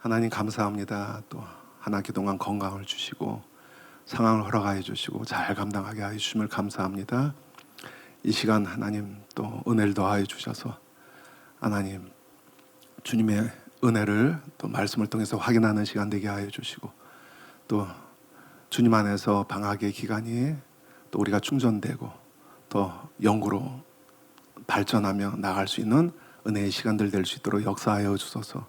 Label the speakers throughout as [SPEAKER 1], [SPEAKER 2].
[SPEAKER 1] 하나님 감사합니다. 또 한 학기 동안 건강을 주시고 상황을 허락하여 주시고 잘 감당하게 하여 주심을 감사합니다. 이 시간 하나님 또 은혜를 더하여 주셔서 하나님 주님의 은혜를 또 말씀을 통해서 확인하는 시간 되게 하여 주시고 또 주님 안에서 방학의 기간이 또 우리가 충전되고 또 영구로 발전하며 나갈 수 있는 은혜의 시간들 될 수 있도록 역사하여 주소서.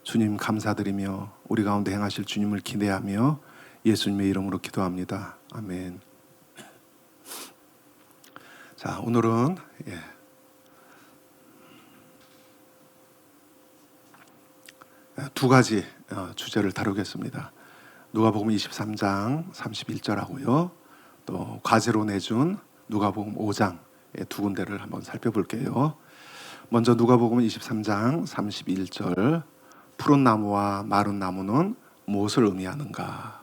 [SPEAKER 1] 주님 감사드리며 우리 가운데 행하실 주님을 기대하며 예수님의 이름으로 기도합니다. 아멘. 자, 오늘은 두 가지 주제를 다루겠습니다. 누가복음 23장 31절하고요. 또 과제로 내준 누가복음 5장 두 군데를 한번 살펴볼게요. 먼저 누가복음 23장 31절 푸른 나무와 마른 나무는 무엇을 의미하는가?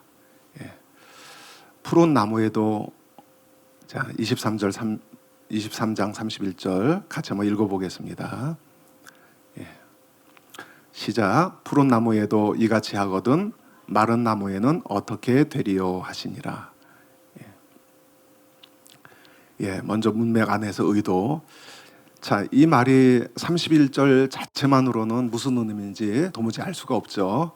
[SPEAKER 1] 푸른 나무에도 자 23장 31절 같이 한번 읽어보겠습니다. 시작. 푸른 나무에도 이같이 하거든 마른 나무에는 어떻게 되리요 하시니라. 먼저 문맥 안에서 의도. 자, 이 말이 31절 자체만으로는 무슨 의미인지 도무지 알 수가 없죠.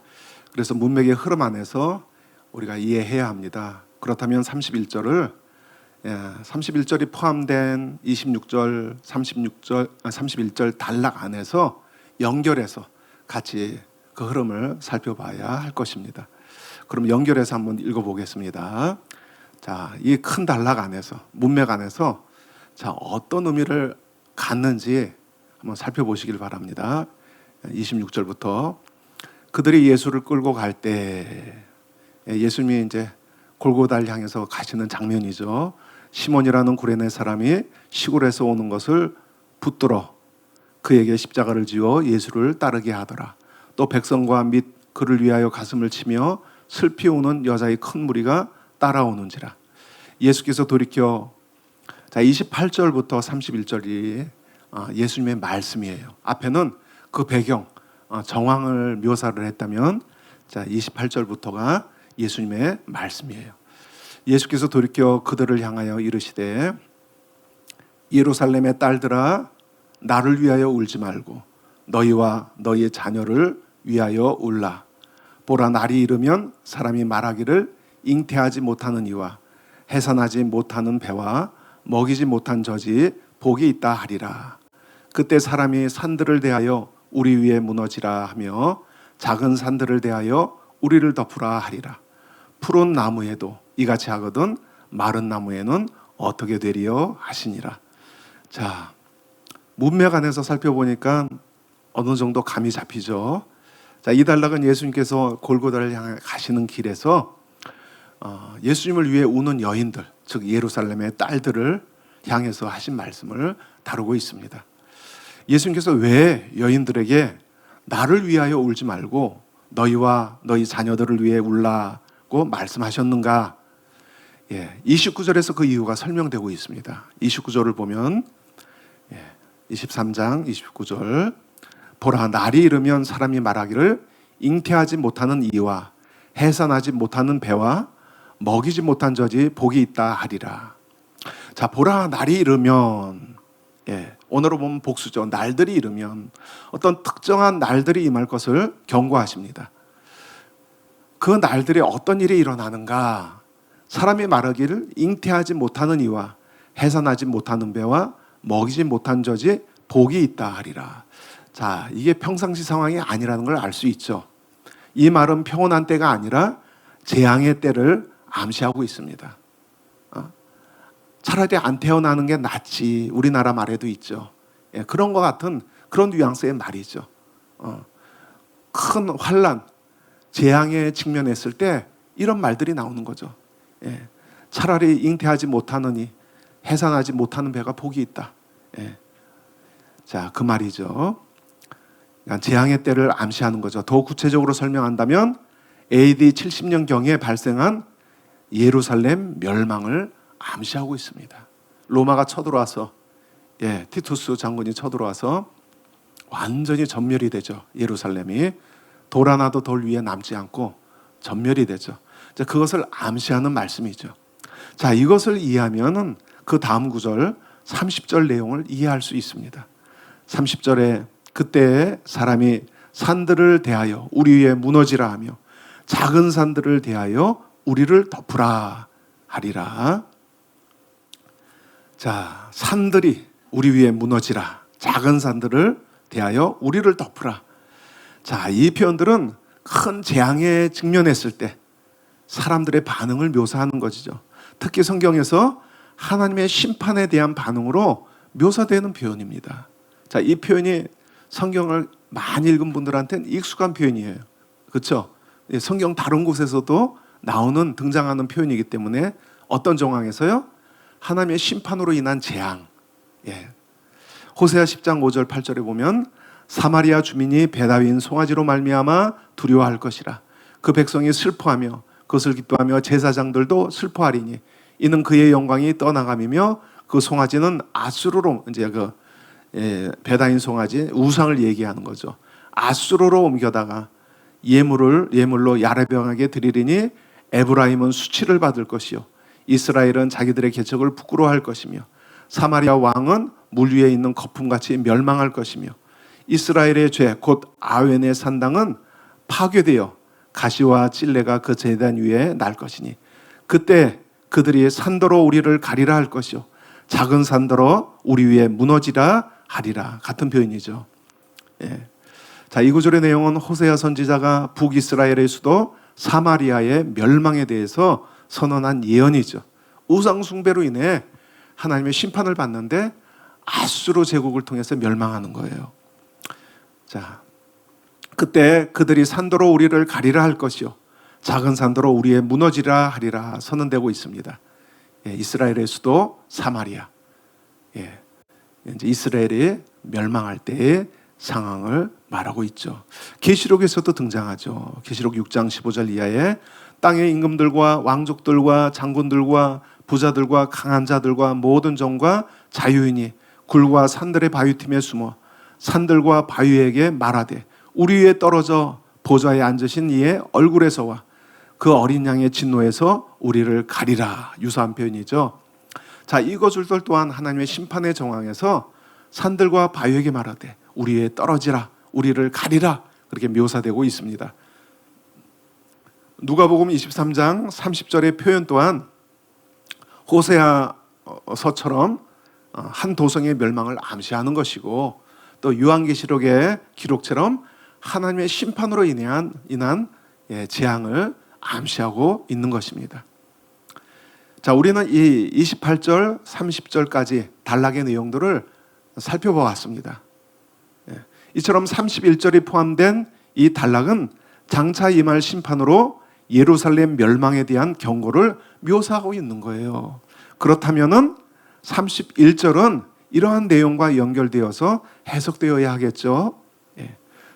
[SPEAKER 1] 그래서 문맥의 흐름 안에서 우리가 이해해야 합니다. 그렇다면 31절이 포함된 26절, 31절 단락 안에서 연결해서 같이 그 흐름을 살펴봐야 할 것입니다. 그럼 연결해서 한번 읽어보겠습니다. 자, 이 큰 단락 안에서, 문맥 안에서 자, 어떤 의미를 갖는지 한번 살펴보시길 바랍니다. 26절부터 그들이 예수를 끌고 갈 때 예수님이 이제 골고다를 향해서 가시는 장면이죠. 시몬이라는 구레네 사람이 시골에서 오는 것을 붙들어 그에게 십자가를 지어 예수를 따르게 하더라. 또 백성과 및 그를 위하여 가슴을 치며 슬피 우는 여자의 큰 무리가 따라오는지라. 예수께서 돌이켜 자 28절부터 31절이 예수님의 말씀이에요. 앞에는 그 배경 정황을 묘사를 했다면 자 28절부터가 예수님의 말씀이에요. 예수께서 돌이켜 그들을 향하여 이르시되 예루살렘의 딸들아 나를 위하여 울지 말고 너희와 너희의 자녀를 위하여 울라. 보라 날이 이르면 사람이 말하기를 잉태하지 못하는 이와 해산하지 못하는 배와 먹이지 못한 젖이 복이 있다 하리라. 그때 사람이 산들을 대하여 우리 위에 무너지라 하며 작은 산들을 대하여 우리를 덮으라 하리라. 푸른 나무에도 이같이 하거든 마른 나무에는 어떻게 되리요 하시니라. 자, 문맥 안에서 살펴보니까 어느 정도 감이 잡히죠. 자, 이 단락은 예수님께서 골고다를 향해 가시는 길에서 예수님을 위해 우는 여인들, 즉 예루살렘의 딸들을 향해서 하신 말씀을 다루고 있습니다. 예수님께서 왜 여인들에게 나를 위하여 울지 말고 너희와 너희 자녀들을 위해 울라고 말씀하셨는가? 29절에서 그 이유가 설명되고 있습니다. 29절을 보면 23장 29절 보라 날이 이르면 사람이 말하기를 잉태하지 못하는 이와 해산하지 못하는 배와 먹이지 못한 젖이 복이 있다 하리라. 자, 보라 날이 이르면 오늘로 보면 복수죠. 날들이 이르면 어떤 특정한 날들이 임할 것을 경고하십니다. 그 날들에 어떤 일이 일어나는가? 사람이 말하기를 잉태하지 못하는 이와 해산하지 못하는 배와 먹이지 못한 젖이 복이 있다 하리라. 자, 이게 평상시 상황이 아니라는 걸 알 수 있죠. 이 말은 평온한 때가 아니라 재앙의 때를 암시하고 있습니다. 차라리 안 태어나는 게 낫지. 우리나라 말에도 있죠. 그런 것 같은 그런 뉘앙스의 말이죠. 큰 환난, 재앙에 직면했을 때 이런 말들이 나오는 거죠. 차라리 잉태하지 못하느니 해산하지 못하는 배가 복이 있다. 자, 그 말이죠. 재앙의 때를 암시하는 거죠. 더 구체적으로 설명한다면 AD 70년경에 발생한 예루살렘 멸망을 암시하고 있습니다. 로마가 쳐들어와서 티투스 장군이 쳐들어와서 완전히 전멸이 되죠. 예루살렘이 돌 하나도 돌 위에 남지 않고 전멸이 되죠. 자, 그것을 암시하는 말씀이죠. 자, 이것을 이해하면은 그 다음 구절 30절 내용을 이해할 수 있습니다. 30절에 그때 사람이 산들을 대하여 우리 위에 무너지라 하며 작은 산들을 대하여 우리를 덮으라 하리라. 자, 산들이 우리 위에 무너지라, 작은 산들을 대하여 우리를 덮으라. 자, 이 표현들은 큰 재앙에 직면했을 때 사람들의 반응을 묘사하는 것이죠. 특히 성경에서 하나님의 심판에 대한 반응으로 묘사되는 표현입니다. 자, 이 표현이 성경을 많이 읽은 분들한테는 익숙한 표현이에요. 그렇죠? 성경 다른 곳에서도 나오는 등장하는 표현이기 때문에 어떤 정황에서요? 하나님의 심판으로 인한 재앙. 호세아 10장 5절 8절에 보면 사마리아 주민이 베다윈 송아지로 말미암아 두려워할 것이라. 그 백성이 슬퍼하며 그것을 기뻐하며 제사장들도 슬퍼하리니 이는 그의 영광이 떠나감이며 그 송아지는 아수르로, 이제 베다인 송아지 우상을 얘기하는 거죠. 아수르로 옮겨다가 예물로 야레병에게 드리리니 에브라임은 수치를 받을 것이요 이스라엘은 자기들의 개척을 부끄러워할 것이며 사마리아 왕은 물 위에 있는 거품같이 멸망할 것이며 이스라엘의 죄 곧 아웬의 산당은 파괴되어 가시와 찔레가 그 제단 위에 날 것이니 그때 그들이 산더러 우리를 가리라 할 것이요 작은 산더러 우리 위에 무너지라 하리라. 같은 표현이죠. 자, 이 구절의 내용은 호세아 선지자가 북이스라엘의 수도 사마리아의 멸망에 대해서 선언한 예언이죠. 우상 숭배로 인해 하나님의 심판을 받는데 아수르 제국을 통해서 멸망하는 거예요. 자, 그때 그들이 산도로 우리를 가리라 할 것이요 작은 산도로 우리의 무너지라 하리라 선언되고 있습니다. 이스라엘의 수도 사마리아. 이제 이스라엘이 멸망할 때의 상황을 말하고 있죠. 계시록에서도 등장하죠. 계시록 6장 15절 이하에 땅의 임금들과 왕족들과 장군들과 부자들과 강한 자들과 모든 종과 자유인이 굴과 산들의 바위틈에 숨어 산들과 바위에게 말하되 우리 위에 떨어져 보좌에 앉으신 이의 얼굴에서와 그 어린 양의 진노에서 우리를 가리라. 유사한 표현이죠. 자, 이것들 또한 하나님의 심판의 정황에서 산들과 바위에게 말하되 우리 위에 떨어지라, 우리를 가리라, 그렇게 묘사되고 있습니다. 누가복음 23장 30절의 표현 또한 호세아서처럼 한 도성의 멸망을 암시하는 것이고 또 요한계시록의 기록처럼 하나님의 심판으로 인한 재앙을 암시하고 있는 것입니다. 자, 우리는 이 28절, 30절까지 단락의 내용들을 살펴보았습니다. 이처럼 31절이 포함된 이 단락은 장차 임할 심판으로 예루살렘 멸망에 대한 경고를 묘사하고 있는 거예요. 그렇다면은 31절은 이러한 내용과 연결되어서 해석되어야 하겠죠.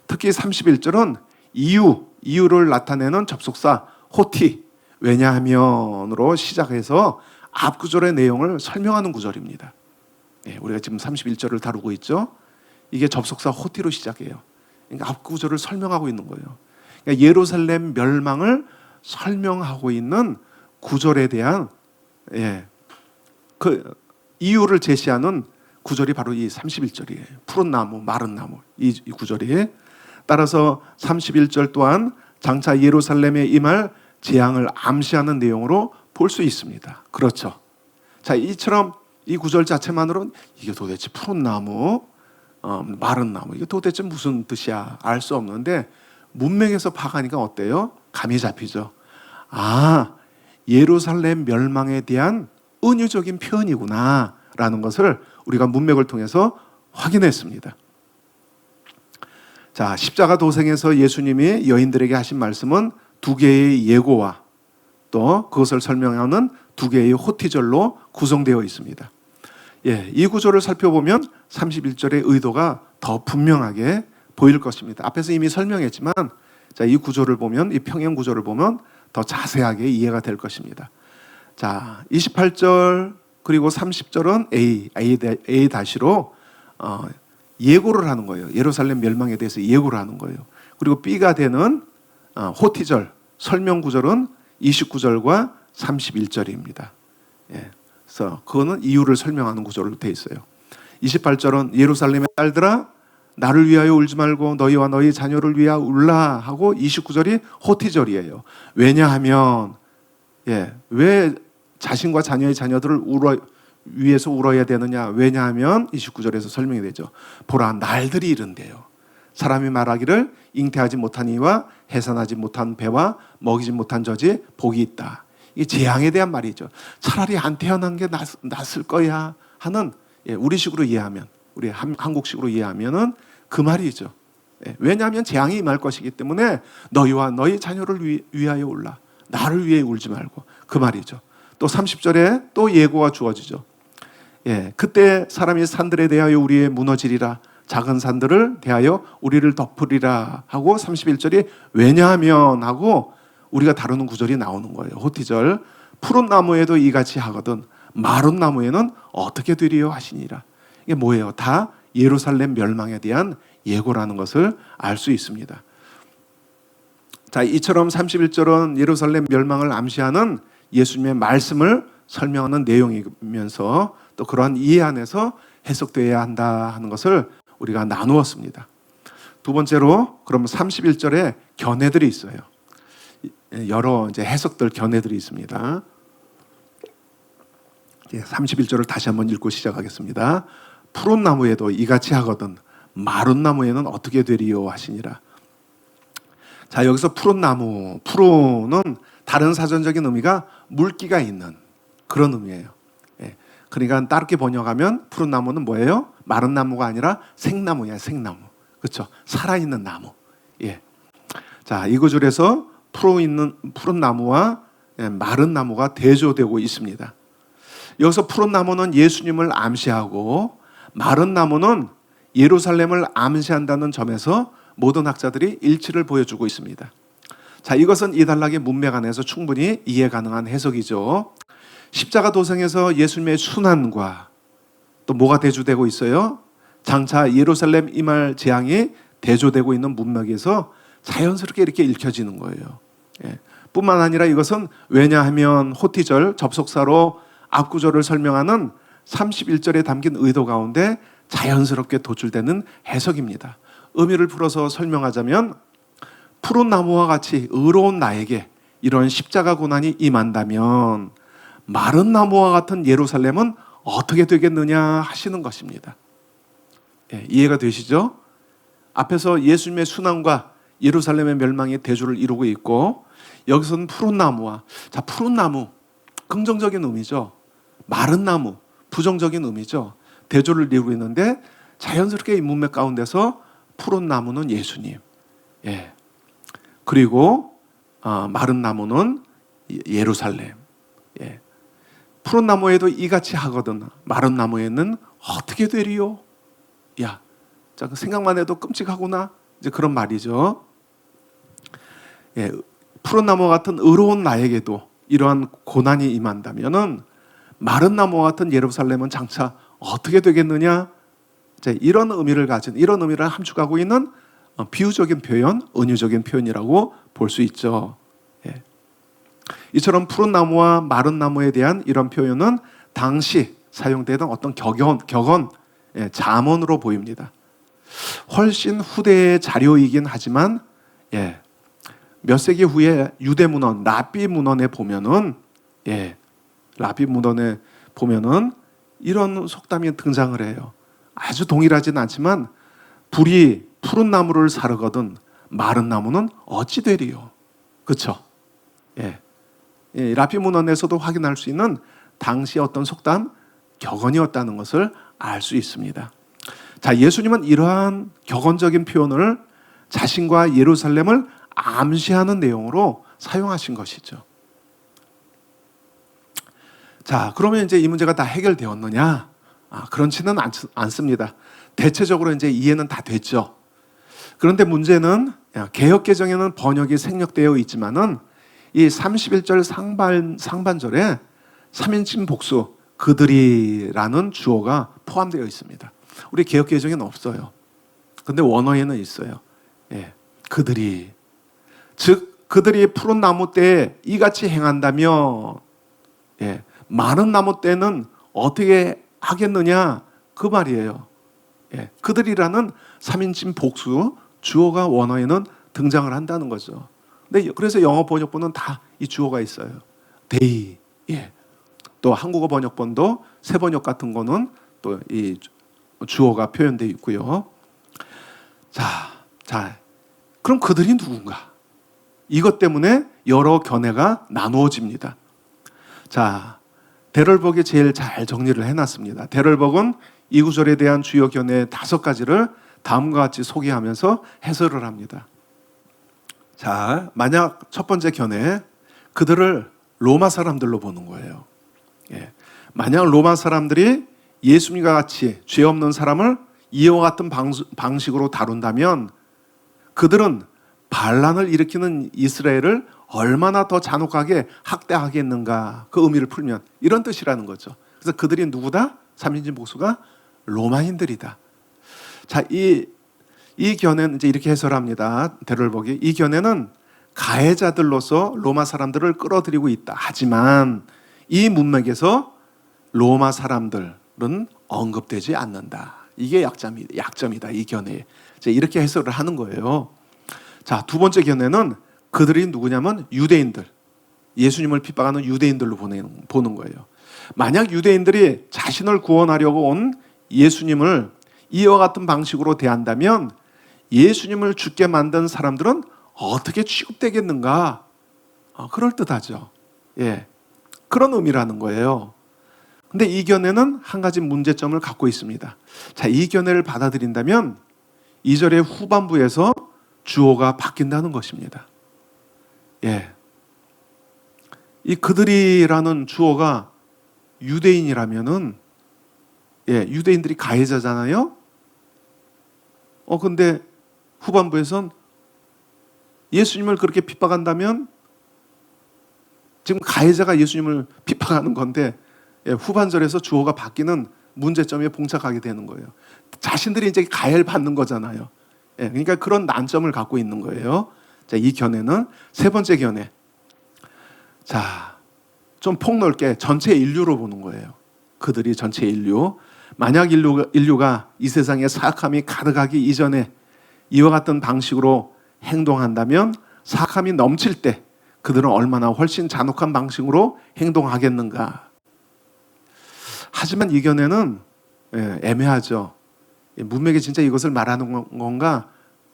[SPEAKER 1] 특히 31절은 이유를 나타내는 접속사 호티, 왜냐하면으로 시작해서 앞 구절의 내용을 설명하는 구절입니다. 우리가 지금 31절을 다루고 있죠. 이게 접속사 호티로 시작해요. 그러니까 앞 구절을 설명하고 있는 거예요. 그러니까 예루살렘 멸망을 설명하고 있는 구절에 대한 그 이유를 제시하는 구절이 바로 이 31절이에요. 푸른 나무, 마른 나무, 이 구절이. 따라서 31절 또한 장차 예루살렘에 임할 재앙을 암시하는 내용으로 볼 수 있습니다. 그렇죠. 자, 이처럼 이 구절 자체만으로는 이게 도대체 푸른 나무, 마른 나무, 이게 도대체 무슨 뜻이야 알 수 없는데 문맥에서 파가니까 어때요? 감이 잡히죠. 아, 예루살렘 멸망에 대한 은유적인 표현이구나 라는 것을 우리가 문맥을 통해서 확인했습니다. 자, 십자가 도생에서 예수님이 여인들에게 하신 말씀은 두 개의 예고와 또 그것을 설명하는 두 개의 호티절로 구성되어 있습니다. 이 구절을 살펴보면 31절의 의도가 더 분명하게 보일 것입니다. 앞에서 이미 설명했지만 자, 이 구절을 보면, 이 평행 구절을 보면 더 자세하게 이해가 될 것입니다. 자, 28절 그리고 30절은 A-로 예고를 하는 거예요. 예루살렘 멸망에 대해서 예고를 하는 거예요. 그리고 B가 되는 호티절 설명 구절은 29절과 31절입니다. 예. 그래서 그거는 이유를 설명하는 구절로 되어 있어요. 28절은 예루살렘의 딸들아 나를 위하여 울지 말고 너희와 너희 자녀를 위하여 울라 하고 29절이 호티절이에요. 왜냐하면 왜 자신과 자녀의 자녀들을 위해서 울어야 되느냐? 왜냐하면 29절에서 설명이 되죠. 보라 날들이 이른대요. 사람이 말하기를 잉태하지 못한 이와 해산하지 못한 배와 먹이지 못한 젖이 복이 있다. 이게 재앙에 대한 말이죠. 차라리 안 태어난 게 낫을 거야 하는 우리식으로 이해하면 우리 한국식으로 이해하면은 그 말이죠. 왜냐하면 재앙이 임할 것이기 때문에 너희와 너희 자녀를 위하여 울라. 나를 위해 울지 말고 그 말이죠. 또 30절에 또 예고가 주어지죠. 그때 사람이 산들에 대하여 우리의 무너지리라. 작은 산들을 대하여 우리를 덮으리라 하고 31절이 왜냐하면 하고 우리가 다루는 구절이 나오는 거예요. 호티절 푸른 나무에도 이같이 하거든 마른 나무에는 어떻게 되리요 하시니라. 이게 뭐예요? 다 예루살렘 멸망에 대한 예고라는 것을 알 수 있습니다. 자, 이처럼 31절은 예루살렘 멸망을 암시하는 예수님의 말씀을 설명하는 내용이면서 또 그러한 이해 안에서 해석되어야 한다 하는 것을 우리가 나누었습니다. 두 번째로 그럼 31절에 견해들이 있어요. 여러 이제 해석들 견해들이 있습니다. 31절을 다시 한번 읽고 시작하겠습니다. 푸른 나무에도 이같이 하거든 마른 나무에는 어떻게 되리요 하시니라. 자, 여기서 푸른 나무, 푸른은 다른 사전적인 의미가 물기가 있는 그런 의미예요. 그러니까 다르게 번역하면 푸른 나무는 뭐예요? 마른 나무가 아니라 생나무야, 생나무. 그렇죠? 살아있는 나무. 자, 이 구절에서 푸른 나무와 마른 나무가 대조되고 있습니다. 여기서 푸른 나무는 예수님을 암시하고 마른 나무는 예루살렘을 암시한다는 점에서 모든 학자들이 일치를 보여주고 있습니다. 자, 이것은 이 단락의 문맥 안에서 충분히 이해 가능한 해석이죠. 십자가 도성에서 예수님의 순환과 또 뭐가 대조되고 있어요? 장차 예루살렘 임할 재앙이 대조되고 있는 문맥에서 자연스럽게 이렇게 읽혀지는 거예요. 뿐만 아니라 이것은 왜냐하면 호티절 접속사로 앞구절을 설명하는 31절에 담긴 의도 가운데 자연스럽게 도출되는 해석입니다. 의미를 풀어서 설명하자면 푸른 나무와 같이 의로운 나에게 이런 십자가 고난이 임한다면 마른 나무와 같은 예루살렘은 어떻게 되겠느냐 하시는 것입니다. 이해가 되시죠? 앞에서 예수님의 순환과 예루살렘의 멸망이 대조를 이루고 있고 여기서는 푸른 나무와 푸른 나무 긍정적인 의미죠. 마른 나무 부정적인 의미죠. 대조를 이루고 있는데 자연스럽게 이 문맥 가운데서 푸른 나무는 예수님, 그리고 마른 나무는 예루살렘. 푸른 나무에도 이같이 하거든 마른 나무에는 어떻게 되리요? 야, 자, 생각만 해도 끔찍하구나. 이제 그런 말이죠. 푸른 나무 같은 의로운 나에게도 이러한 고난이 임한다면은 마른 나무와 같은 예루살렘은 장차 어떻게 되겠느냐? 이런 의미를 가진 이런 의미를 함축하고 있는 비유적인 표현, 은유적인 표현이라고 볼 수 있죠. 이처럼 푸른 나무와 마른 나무에 대한 이런 표현은 당시 사용되던 어떤 격언, 잠언으로 보입니다. 훨씬 후대의 자료이긴 하지만 몇 세기 후에 유대 문헌, 라비 문헌에 보면은 라비 문헌에 보면은 이런 속담이 등장을 해요. 아주 동일하지는 않지만 불이 푸른 나무를 사르거든 마른 나무는 어찌 되리요? 그렇죠? 라피 문헌에서도 확인할 수 있는 당시 어떤 속담, 격언이었다는 것을 알 수 있습니다. 자, 예수님은 이러한 격언적인 표현을 자신과 예루살렘을 암시하는 내용으로 사용하신 것이죠. 자, 그러면 이제 이 문제가 다 해결되었느냐? 그렇지는 않습니다. 대체적으로 이제 이해는 다 됐죠. 그런데 문제는 개역개정에는 번역이 생략되어 있지만은 이 31절 상반절에 3인칭 복수 그들이라는 주어가 포함되어 있습니다. 우리 개역개정에는 없어요. 근데 원어에는 있어요. 그들이, 즉 그들이 푸른 나무 때에 이같이 행한다며, 예, 마른 나무 때는 어떻게 하겠느냐 그 말이에요. 예, 그들이라는 3인칭 복수 주어가 원어에는 등장을 한다는 거죠. 근데 그래서 영어 번역본은 다 이 주어가 있어요. they. 예. 또 한국어 번역본도 새 번역 같은 거는 또 이 주어가 표현되어 있고요. 자, 그럼 그들이 누군가? 이것 때문에 여러 견해가 나누어집니다. 자, 데럴벅이 제일 잘 정리를 해놨습니다. 데럴벅은 이 구절에 대한 주요 견해 5가지를 다음과 같이 소개하면서 해설을 합니다. 자, 만약 첫 번째 견해, 그들을 로마 사람들로 보는 거예요. 예. 만약 로마 사람들이 예수님과 같이 죄 없는 사람을 이와 같은 방식으로 다룬다면 그들은 반란을 일으키는 이스라엘을 얼마나 더 잔혹하게 학대하겠는가, 그 의미를 풀면 이런 뜻이라는 거죠. 그래서 그들이 누구다? 3인칭 복수가 로마인들이다. 자, 이 견해는 이제 이렇게 해설합니다. 데럴벅이 이 견해는 가해자들로서 로마 사람들을 끌어들이고 있다. 하지만 이 문맥에서 로마 사람들은 언급되지 않는다. 이게 약점이다. 이 견해. 이렇게 해설을 하는 거예요. 자, 두 번째 견해는 그들이 누구냐면 유대인들, 예수님을 핍박하는 유대인들로 보는 거예요. 만약 유대인들이 자신을 구원하려고 온 예수님을 이와 같은 방식으로 대한다면 예수님을 죽게 만든 사람들은 어떻게 취급되겠는가? 그럴듯하죠. 예, 그런 의미라는 거예요. 근데 이 견해는 한 가지 문제점을 갖고 있습니다. 자, 이 견해를 받아들인다면 2절의 후반부에서 주어가 바뀐다는 것입니다. 예, 이 그들이라는 주어가 유대인이라면은, 예, 유대인들이 가해자잖아요. 근데 후반부에선 예수님을 그렇게 핍박한다면 지금 가해자가 예수님을 핍박하는 건데, 예, 후반절에서 주어가 바뀌는 문제점에 봉착하게 되는 거예요. 자신들이 이제 가해를 받는 거잖아요. 예, 그러니까 그런 난점을 갖고 있는 거예요. 자, 이 견해는 세 번째 견해. 자, 좀 폭넓게 전체 인류로 보는 거예요. 그들이 전체 인류. 만약 인류가 이 세상에 사악함이 가득하기 이전에 이와 같은 방식으로 행동한다면 사악함이 넘칠 때 그들은 얼마나 훨씬 잔혹한 방식으로 행동하겠는가. 하지만 이 견해는 애매하죠. 문맥이 진짜 이것을 말하는 건가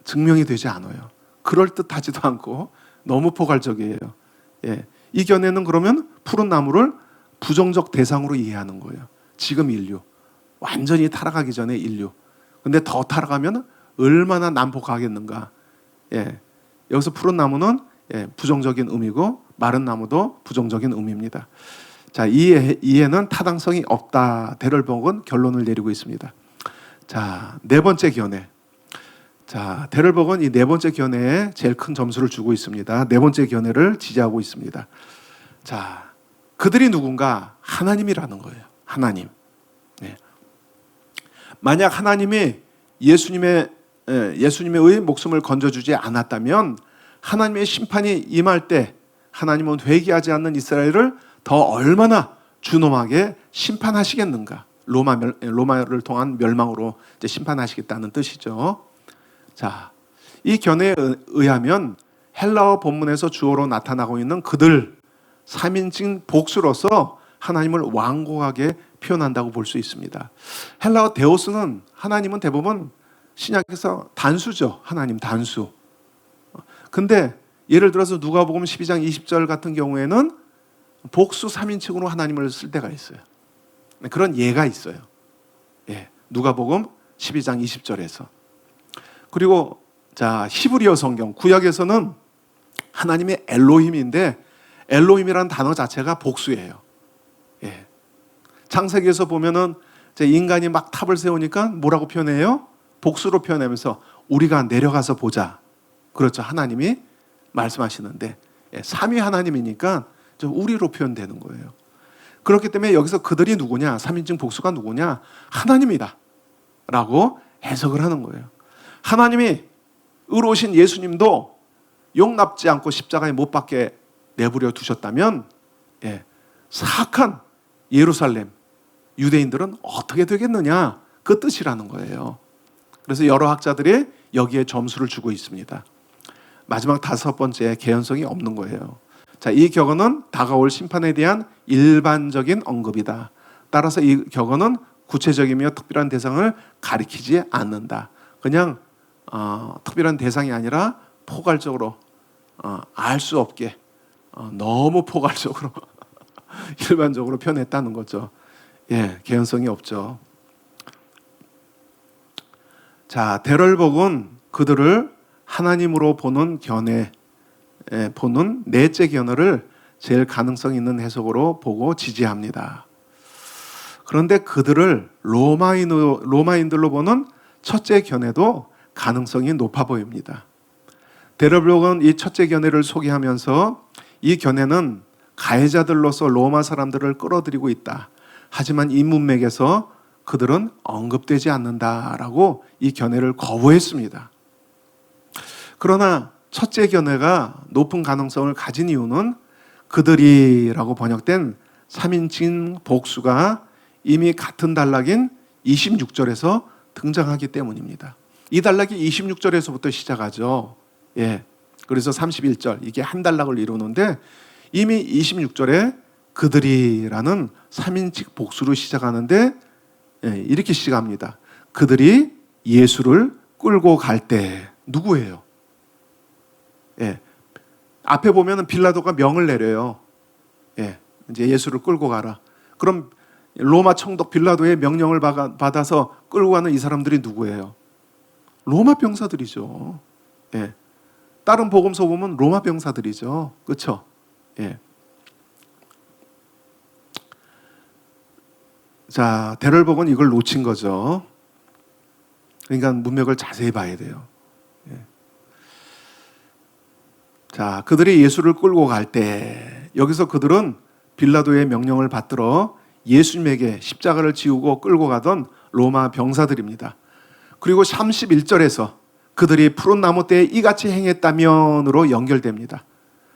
[SPEAKER 1] 증명이 되지 않아요. 그럴듯하지도 않고 너무 포괄적이에요. 예, 이 견해는 그러면 푸른 나무를 부정적 대상으로 이해하는 거예요. 지금 인류, 완전히 타락하기 전에 인류. 근데 더 타락하면 얼마나 난폭하겠는가. 예, 여기서 푸른 나무는 부정적인 의미고 마른 나무도 부정적인 의미입니다. 자, 이해는 타당성이 없다. 데럴벅은 결론을 내리고 있습니다. 자, 네 번째 견해. 자, 데럴벅은 이 네 번째 견해에 제일 큰 점수를 주고 있습니다. 네 번째 견해를 지지하고 있습니다. 자, 그들이 누군가? 하나님이라는 거예요. 하나님. 네. 만약 하나님이 예수님의 목숨을 건져주지 않았다면 하나님의 심판이 임할 때 하나님은 회개하지 않는 이스라엘을 더 얼마나 준엄하게 심판하시겠는가? 로마를 통한 멸망으로 이제 심판하시겠다는 뜻이죠. 자, 이 견해에 의하면 헬라어 본문에서 주어로 나타나고 있는 그들 3인칭 복수로서 하나님을 완고하게 표현한다고 볼 수 있습니다. 헬라어 데오스는 하나님은 대부분 신약에서 단수죠. 하나님 단수. 근데 예를 들어서 누가복음 12장 20절 같은 경우에는 복수 3인칭으로 하나님을 쓸 때가 있어요. 그런 예가 있어요. 예, 누가복음 12장 20절에서. 그리고 자, 히브리어 성경 구약에서는 하나님의 엘로힘인데 엘로힘이라는 단어 자체가 복수예요. 예. 창세기에서 보면은 인간이 막 탑을 세우니까 뭐라고 표현해요? 복수로 표현하면서 우리가 내려가서 보자. 그렇죠. 하나님이 말씀하시는데 삼위 하나님이니까 좀 우리로 표현되는 거예요. 그렇기 때문에 여기서 그들이 누구냐? 3인칭 복수가 누구냐? 하나님이다 라고 해석을 하는 거예요. 하나님이 의로우신 예수님도 용납지 않고 십자가에 못 박게 내버려 두셨다면 사악한 예루살렘 유대인들은 어떻게 되겠느냐, 그 뜻이라는 거예요. 그래서 여러 학자들이 여기에 점수를 주고 있습니다. 마지막 5번째, 개연성이 없는 거예요. 자, 이 격언은 다가올 심판에 대한 일반적인 언급이다. 따라서 이 격언은 구체적이며 특별한 대상을 가리키지 않는다. 그냥 특별한 대상이 아니라 포괄적으로 알 수 없게 너무 포괄적으로 일반적으로 표현했다는 거죠. 개연성이 없죠. 자, 대럴복은 그들을 하나님으로 보는 견해, 보는 넷째 견해를 제일 가능성 있는 해석으로 보고 지지합니다. 그런데 그들을 로마인들로 보는 첫째 견해도 가능성이 높아 보입니다. 데럴복은 이 첫째 견해를 소개하면서 이 견해는 가해자들로서 로마 사람들을 끌어들이고 있다. 하지만 이 문맥에서 그들은 언급되지 않는다라고 이 견해를 거부했습니다. 그러나 첫째 견해가 높은 가능성을 가진 이유는 그들이라고 번역된 3인칭 복수가 이미 같은 단락인 26절에서 등장하기 때문입니다. 이 단락이 26절에서부터 시작하죠. 그래서 31절, 이게 한 단락을 이루는데 이미 26절에 그들이라는 3인칭 복수로 시작하는데 이렇게 시작합니다. 그들이 예수를 끌고 갈 때, 누구예요? 앞에 보면은 빌라도가 명을 내려요. 이제 예수를 끌고 가라. 그럼 로마 총독 빌라도의 명령을 받아서 끌고 가는 이 사람들이 누구예요? 로마 병사들이죠. 다른 복음서 보면 로마 병사들이죠. 그렇죠? 자, 데럴복은 이걸 놓친 거죠. 그러니까 문맥을 자세히 봐야 돼요. 자, 그들이 예수를 끌고 갈 때, 여기서 그들은 빌라도의 명령을 받들어 예수님에게 십자가를 지우고 끌고 가던 로마 병사들입니다. 그리고 31절에서 그들이 푸른 나무 때에 이같이 행했다면으로 연결됩니다.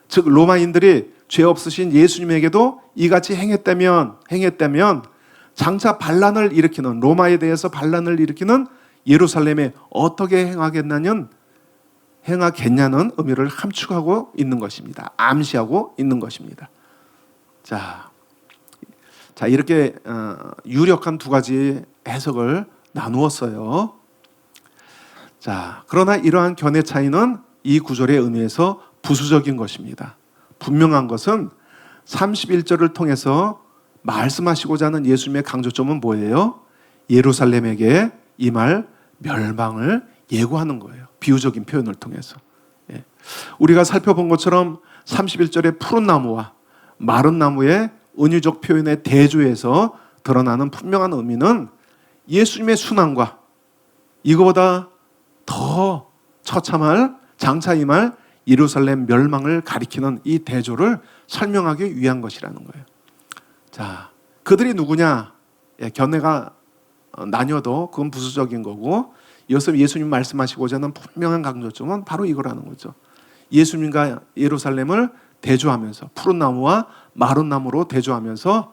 [SPEAKER 1] 즉 로마인들이 죄 없으신 예수님에게도 이같이 행했다면 장차 반란을 일으키는, 로마에 대해서 반란을 일으키는 예루살렘에 어떻게 행하겠냐는 의미를 함축하고 있는 것입니다. 암시하고 있는 것입니다. 자 이렇게 유력한 두 가지 해석을 나누었어요. 자, 그러나 이러한 견해 차이는 이 구절의 의미에서 부수적인 것입니다. 분명한 것은 31절을 통해서 말씀하시고자 하는 예수님의 강조점은 뭐예요? 예루살렘에게 임할 멸망을 예고하는 거예요. 비유적인 표현을 통해서. 우리가 살펴본 것처럼 31절의 푸른 나무와 마른 나무의 은유적 표현의 대조에서 드러나는 분명한 의미는 예수님의 순환과 이거보다 더 처참할 장차 임할 예루살렘 멸망을 가리키는 이 대조를 설명하기 위한 것이라는 거예요. 자, 그들이 누구냐? 견해가 나뉘어도 그건 부수적인 거고, 이어서 예수님 말씀하시고자 하는 분명한 강조점은 바로 이거라는 거죠. 예수님과 예루살렘을 대조하면서 푸른 나무와 마른 나무로 대조하면서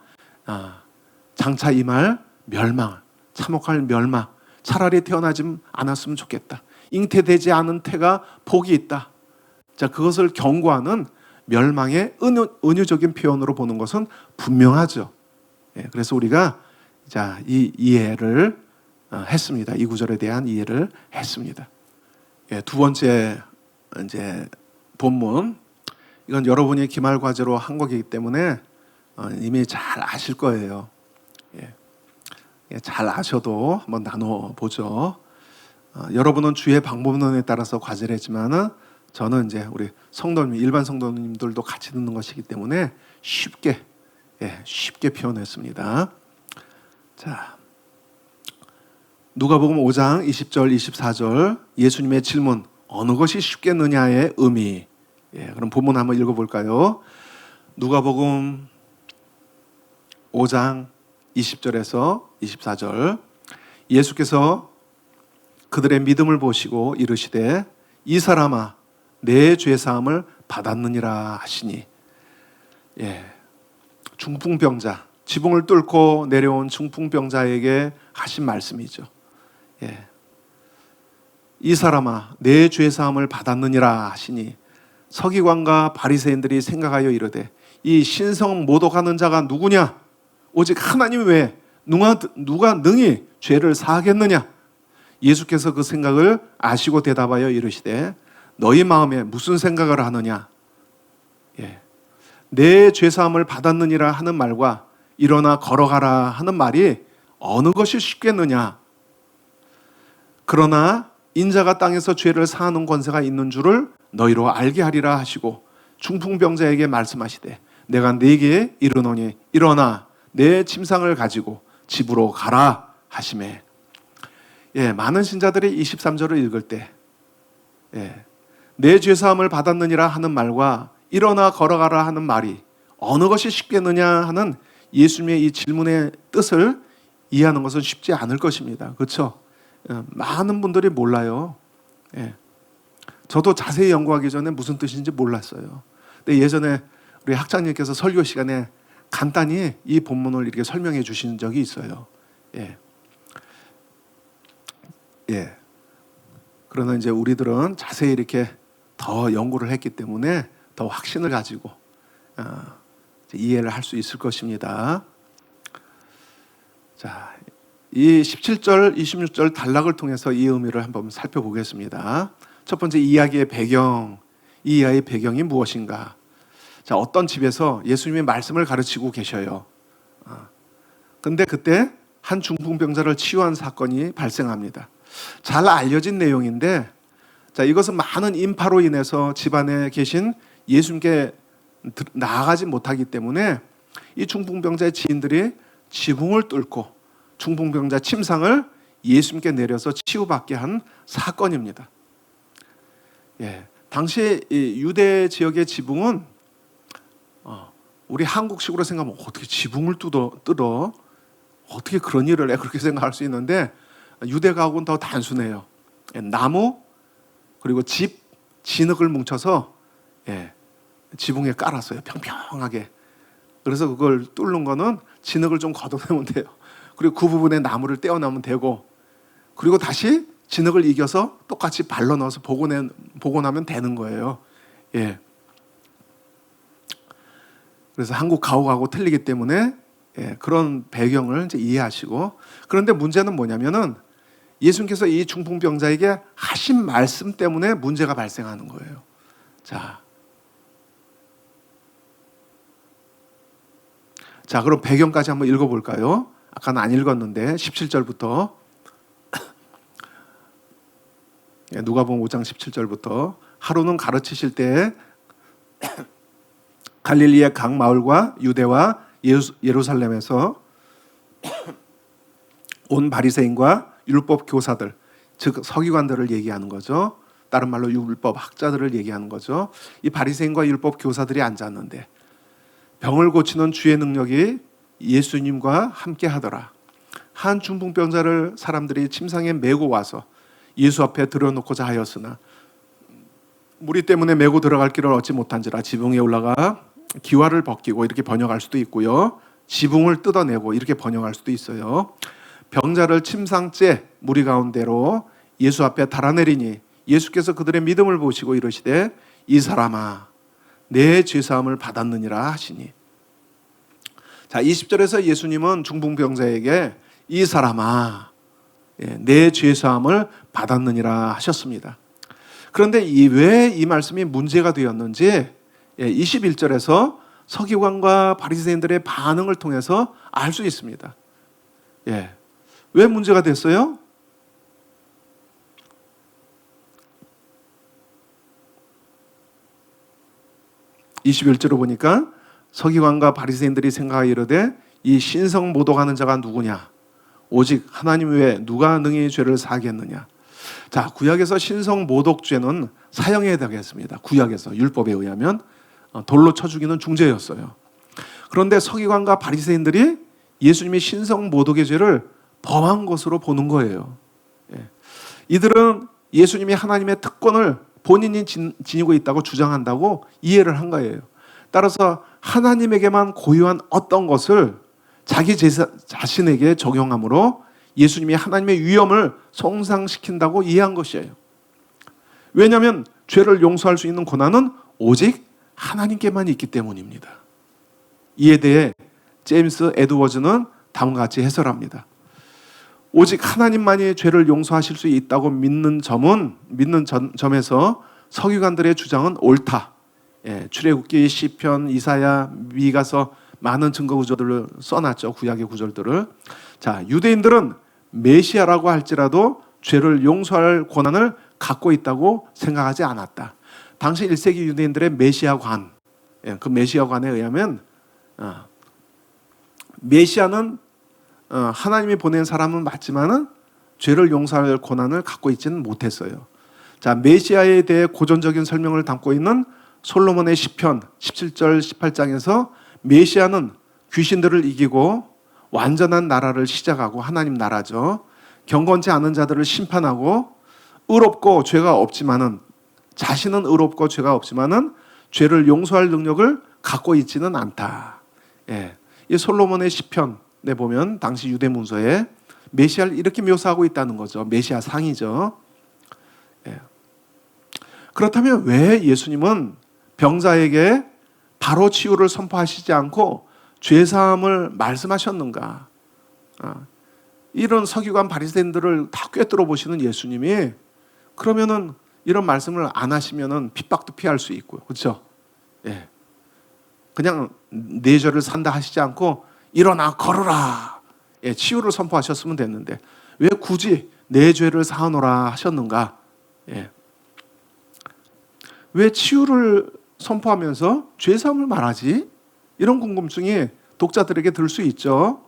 [SPEAKER 1] 장차 임할 멸망, 참혹할 멸망, 차라리 태어나지 않았으면 좋겠다. 잉태되지 않은 태가 복이 있다. 자, 그것을 경고하는 멸망의 은유적인 표현으로 보는 것은 분명하죠. 그래서 우리가 이 이해를 했습니다. 이 구절에 대한 이해를 했습니다. 두 번째 이제 본문, 이건 여러분이 기말 과제로 한 거기 때문에 이미 잘 아실 거예요. 잘 아셔도 한번 나눠 보죠. 여러분은 주의 방법론에 따라서 과제를 했지만은 저는 이제 우리 성도님, 일반 성도님들도 같이 듣는 것이기 때문에 쉽게 표현했습니다. 자, 누가복음 5장 20절, 24절 예수님의 질문, 어느 것이 쉽겠느냐의 의미. 그럼 본문 한번 읽어볼까요? 누가복음 5장 20절에서 24절, 예수께서 그들의 믿음을 보시고 이르시되 이 사람아 내 죄사함을 받았느니라 하시니. 중풍병자, 지붕을 뚫고 내려온 중풍병자에게 하신 말씀이죠. 이 사람아 내 죄사함을 받았느니라 하시니 서기관과 바리새인들이 생각하여 이르되 이 신성 모독하는 자가 누구냐? 오직 하나님 외에 누가 능히 죄를 사하겠느냐? 예수께서 그 생각을 아시고 대답하여 이르시되 너희 마음에 무슨 생각을 하느냐? 내 죄사함을 받았느니라 하는 말과 일어나 걸어가라 하는 말이 어느 것이 쉽겠느냐? 그러나 인자가 땅에서 죄를 사하는 권세가 있는 줄을 너희로 알게 하리라 하시고 중풍병자에게 말씀하시되 내가 네게 이르노니 일어나 내 침상을 가지고 집으로 가라 하시매. 많은 신자들이 23절을 읽을 때 내 죄사함을 받았느니라 하는 말과 일어나 걸어가라 하는 말이 어느 것이 쉽겠느냐 하는 예수님의 이 질문의 뜻을 이해하는 것은 쉽지 않을 것입니다. 그렇죠? 많은 분들이 몰라요. 저도 자세히 연구하기 전에 무슨 뜻인지 몰랐어요. 근데 예전에 우리 학장님께서 설교 시간에 간단히 이 본문을 이렇게 설명해 주신 적이 있어요. 그러나 이제 우리들은 자세히 이렇게 더 연구를 했기 때문에 더 확신을 가지고 이해를 할 수 있을 것입니다. 자, 이 17절, 26절 단락을 통해서 이 의미를 한번 살펴보겠습니다. 첫 번째 이야기의 배경, 이 이야기의 배경이 무엇인가? 자, 어떤 집에서 예수님의 말씀을 가르치고 계셔요. 근데 그때 한 중풍병자를 치유한 사건이 발생합니다. 잘 알려진 내용인데, 자, 이것은 많은 인파로 인해서 집안에 계신 예수님께 나아가지 못하기 때문에 이 중풍병자의 지인들이 지붕을 뚫고 중풍병자 침상을 예수님께 내려서 치유받게 한 사건입니다. 당시 유대 지역의 지붕은 우리 한국식으로 생각하면 어떻게 지붕을 뚫어? 어떻게 그런 일을 해? 그렇게 생각할 수 있는데 유대 가옥은 더 단순해요. 나무 그리고 진흙을 뭉쳐서 지붕에 깔았어요. 평평하게. 그래서 그걸 뚫는 거는 진흙을 좀 걷어내면 돼요. 그리고 그 부분에 나무를 떼어내면 되고, 그리고 다시 진흙을 이겨서 똑같이 발로 넣어서 복원하면 되는 거예요. 그래서 한국 가옥하고 틀리기 때문에 그런 배경을 이제 이해하시고, 그런데 문제는 뭐냐면은 예수님께서 이 중풍병자에게 하신 말씀 때문에 문제가 발생하는 거예요. 자, 그럼 배경까지 한번 읽어볼까요? 아까는 안 읽었는데 17절부터 누가복음 5장 17절부터 하루는 가르치실 때 갈릴리의 각 마을과 유대와 예루살렘에서 온 바리새인과 율법 교사들, 즉 서기관들을 얘기하는 거죠. 다른 말로 율법 학자들을 얘기하는 거죠. 이 바리새인과 율법 교사들이 앉았는데 병을 고치는 주의 능력이 예수님과 함께 하더라. 한 중풍병자를 사람들이 침상에 메고 와서 예수 앞에 들여놓고자 하였으나 무리 때문에 메고 들어갈 길을 얻지 못한지라 지붕에 올라가 기와를 벗기고 이렇게 번역할 수도 있고요. 지붕을 뜯어내고 이렇게 번역할 수도 있어요. 병자를 침상째 무리 가운데로 예수 앞에 달아내리니 예수께서 그들의 믿음을 보시고 이르시되 이 사람아 내 죄사함을 받았느니라 하시니. 자, 20절에서 예수님은 중풍병자에게 이 사람아 내 죄사함을 받았느니라 하셨습니다. 그런데 왜 이 말씀이 문제가 되었는지 21절에서 서기관과 바리새인들의 반응을 통해서 알 수 있습니다. 왜 문제가 됐어요? (21절로) 보니까 서기관과 바리새인들이 생각하여 이르되 이 신성 모독하는 자가 누구냐? 오직 하나님 외에 누가 능히 죄를 사하겠느냐? 자, 구약에서 신성 모독죄는 사형해야 되겠습니다. 구약에서 율법에 의하면 돌로 쳐 죽이는 중죄였어요. 그런데 서기관과 바리새인들이 예수님이 신성 모독의 죄를 범한 것으로 보는 거예요. 이들은 예수님이 하나님의 특권을 본인이 지니고 있다고 주장한다고 이해를 한 거예요. 따라서 하나님에게만 고유한 어떤 것을 자기 자신에게 적용함으로 예수님이 하나님의 위엄을 성상시킨다고 이해한 것이에요. 왜냐하면 죄를 용서할 수 있는 권한은 오직 하나님께만 있기 때문입니다. 이에 대해 제임스 에드워즈는 다음과 같이 해설합니다. 오직 하나님만이 죄를 용서하실 수 있다고 믿는 점에서 서기관들의 주장은 옳다. 출애굽기, 시편, 이사야, 미가서 많은 증거 구절들을 써놨죠. 구약의 구절들을. 자, 유대인들은 메시아라고 할지라도 죄를 용서할 권한을 갖고 있다고 생각하지 않았다. 당시 1세기 유대인들의 메시아관, 그 메시아관에 의하면 메시아는 하나님이 보낸 사람은 맞지만은 죄를 용서할 권한을 갖고 있지는 못했어요. 자, 메시아에 대해 고전적인 설명을 담고 있는 솔로몬의 시편 17절 18장에서 메시아는 귀신들을 이기고 완전한 나라를 시작하고, 하나님 나라죠. 경건치 않은 자들을 심판하고, 의롭고 죄가 없지만은, 자신은 의롭고 죄가 없지만은 죄를 용서할 능력을 갖고 있지는 않다. 이 솔로몬의 시편에 보면 당시 유대 문서에 메시아를 이렇게 묘사하고 있다는 거죠. 메시아 상이죠. 그렇다면 왜 예수님은 병자에게 바로 치유를 선포하시지 않고 죄사함을 말씀하셨는가? 이런 서기관 바리새인들을 다 꿰뚫어 보시는 예수님이 그러면은 이런 말씀을 안 하시면은 핍박도 피할 수 있고요. 그렇죠? 그냥 내 죄를 산다 하시지 않고 일어나 걸어라. 치유를 선포하셨으면 됐는데 왜 굳이 내 죄를 사하노라 하셨는가? 왜 치유를 선포하면서 죄사함을 말하지? 이런 궁금증이 독자들에게 들 수 있죠.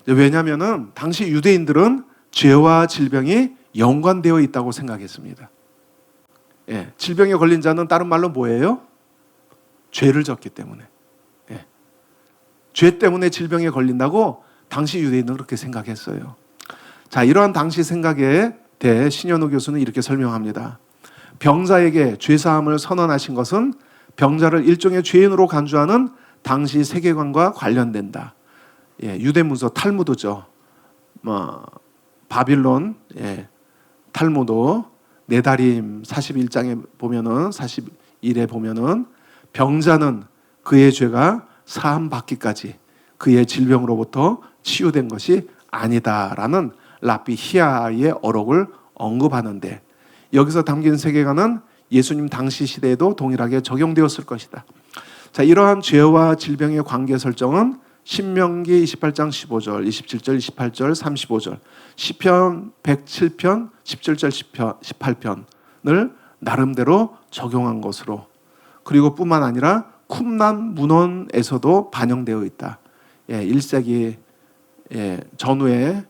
[SPEAKER 1] 왜냐하면 당시 유대인들은 죄와 질병이 연관되어 있다고 생각했습니다. 질병에 걸린 자는 다른 말로 뭐예요? 죄를 졌기 때문에. 죄 때문에 질병에 걸린다고 당시 유대인은 그렇게 생각했어요. 자, 이러한 당시 생각에 대해 신현우 교수는 이렇게 설명합니다. 병자에게 죄사함을 선언하신 것은 병자를 일종의 죄인으로 간주하는 당시 세계관과 관련된다. 유대 문서 탈무드죠. 바빌론 탈무드 네다림 41장에 보면은 41에 보면은 병자는 그의 죄가 사함 받기까지 그의 질병으로부터 치유된 것이 아니다라는 랍비 히야의 어록을 언급하는데, 여기서 담긴 세계관은 예수님 당시 시대에도 동일하게 적용되었을 것이다. 자, 이러한 죄와 질병의 관계 설정은 신명기 28장 15절, 27절, 28절, 35절, 시편 107편, 17절, 18편을 나름대로 적용한 것으로, 그리고 뿐만 아니라 쿰난 문헌에서도 반영되어 있다. 1세기 전후에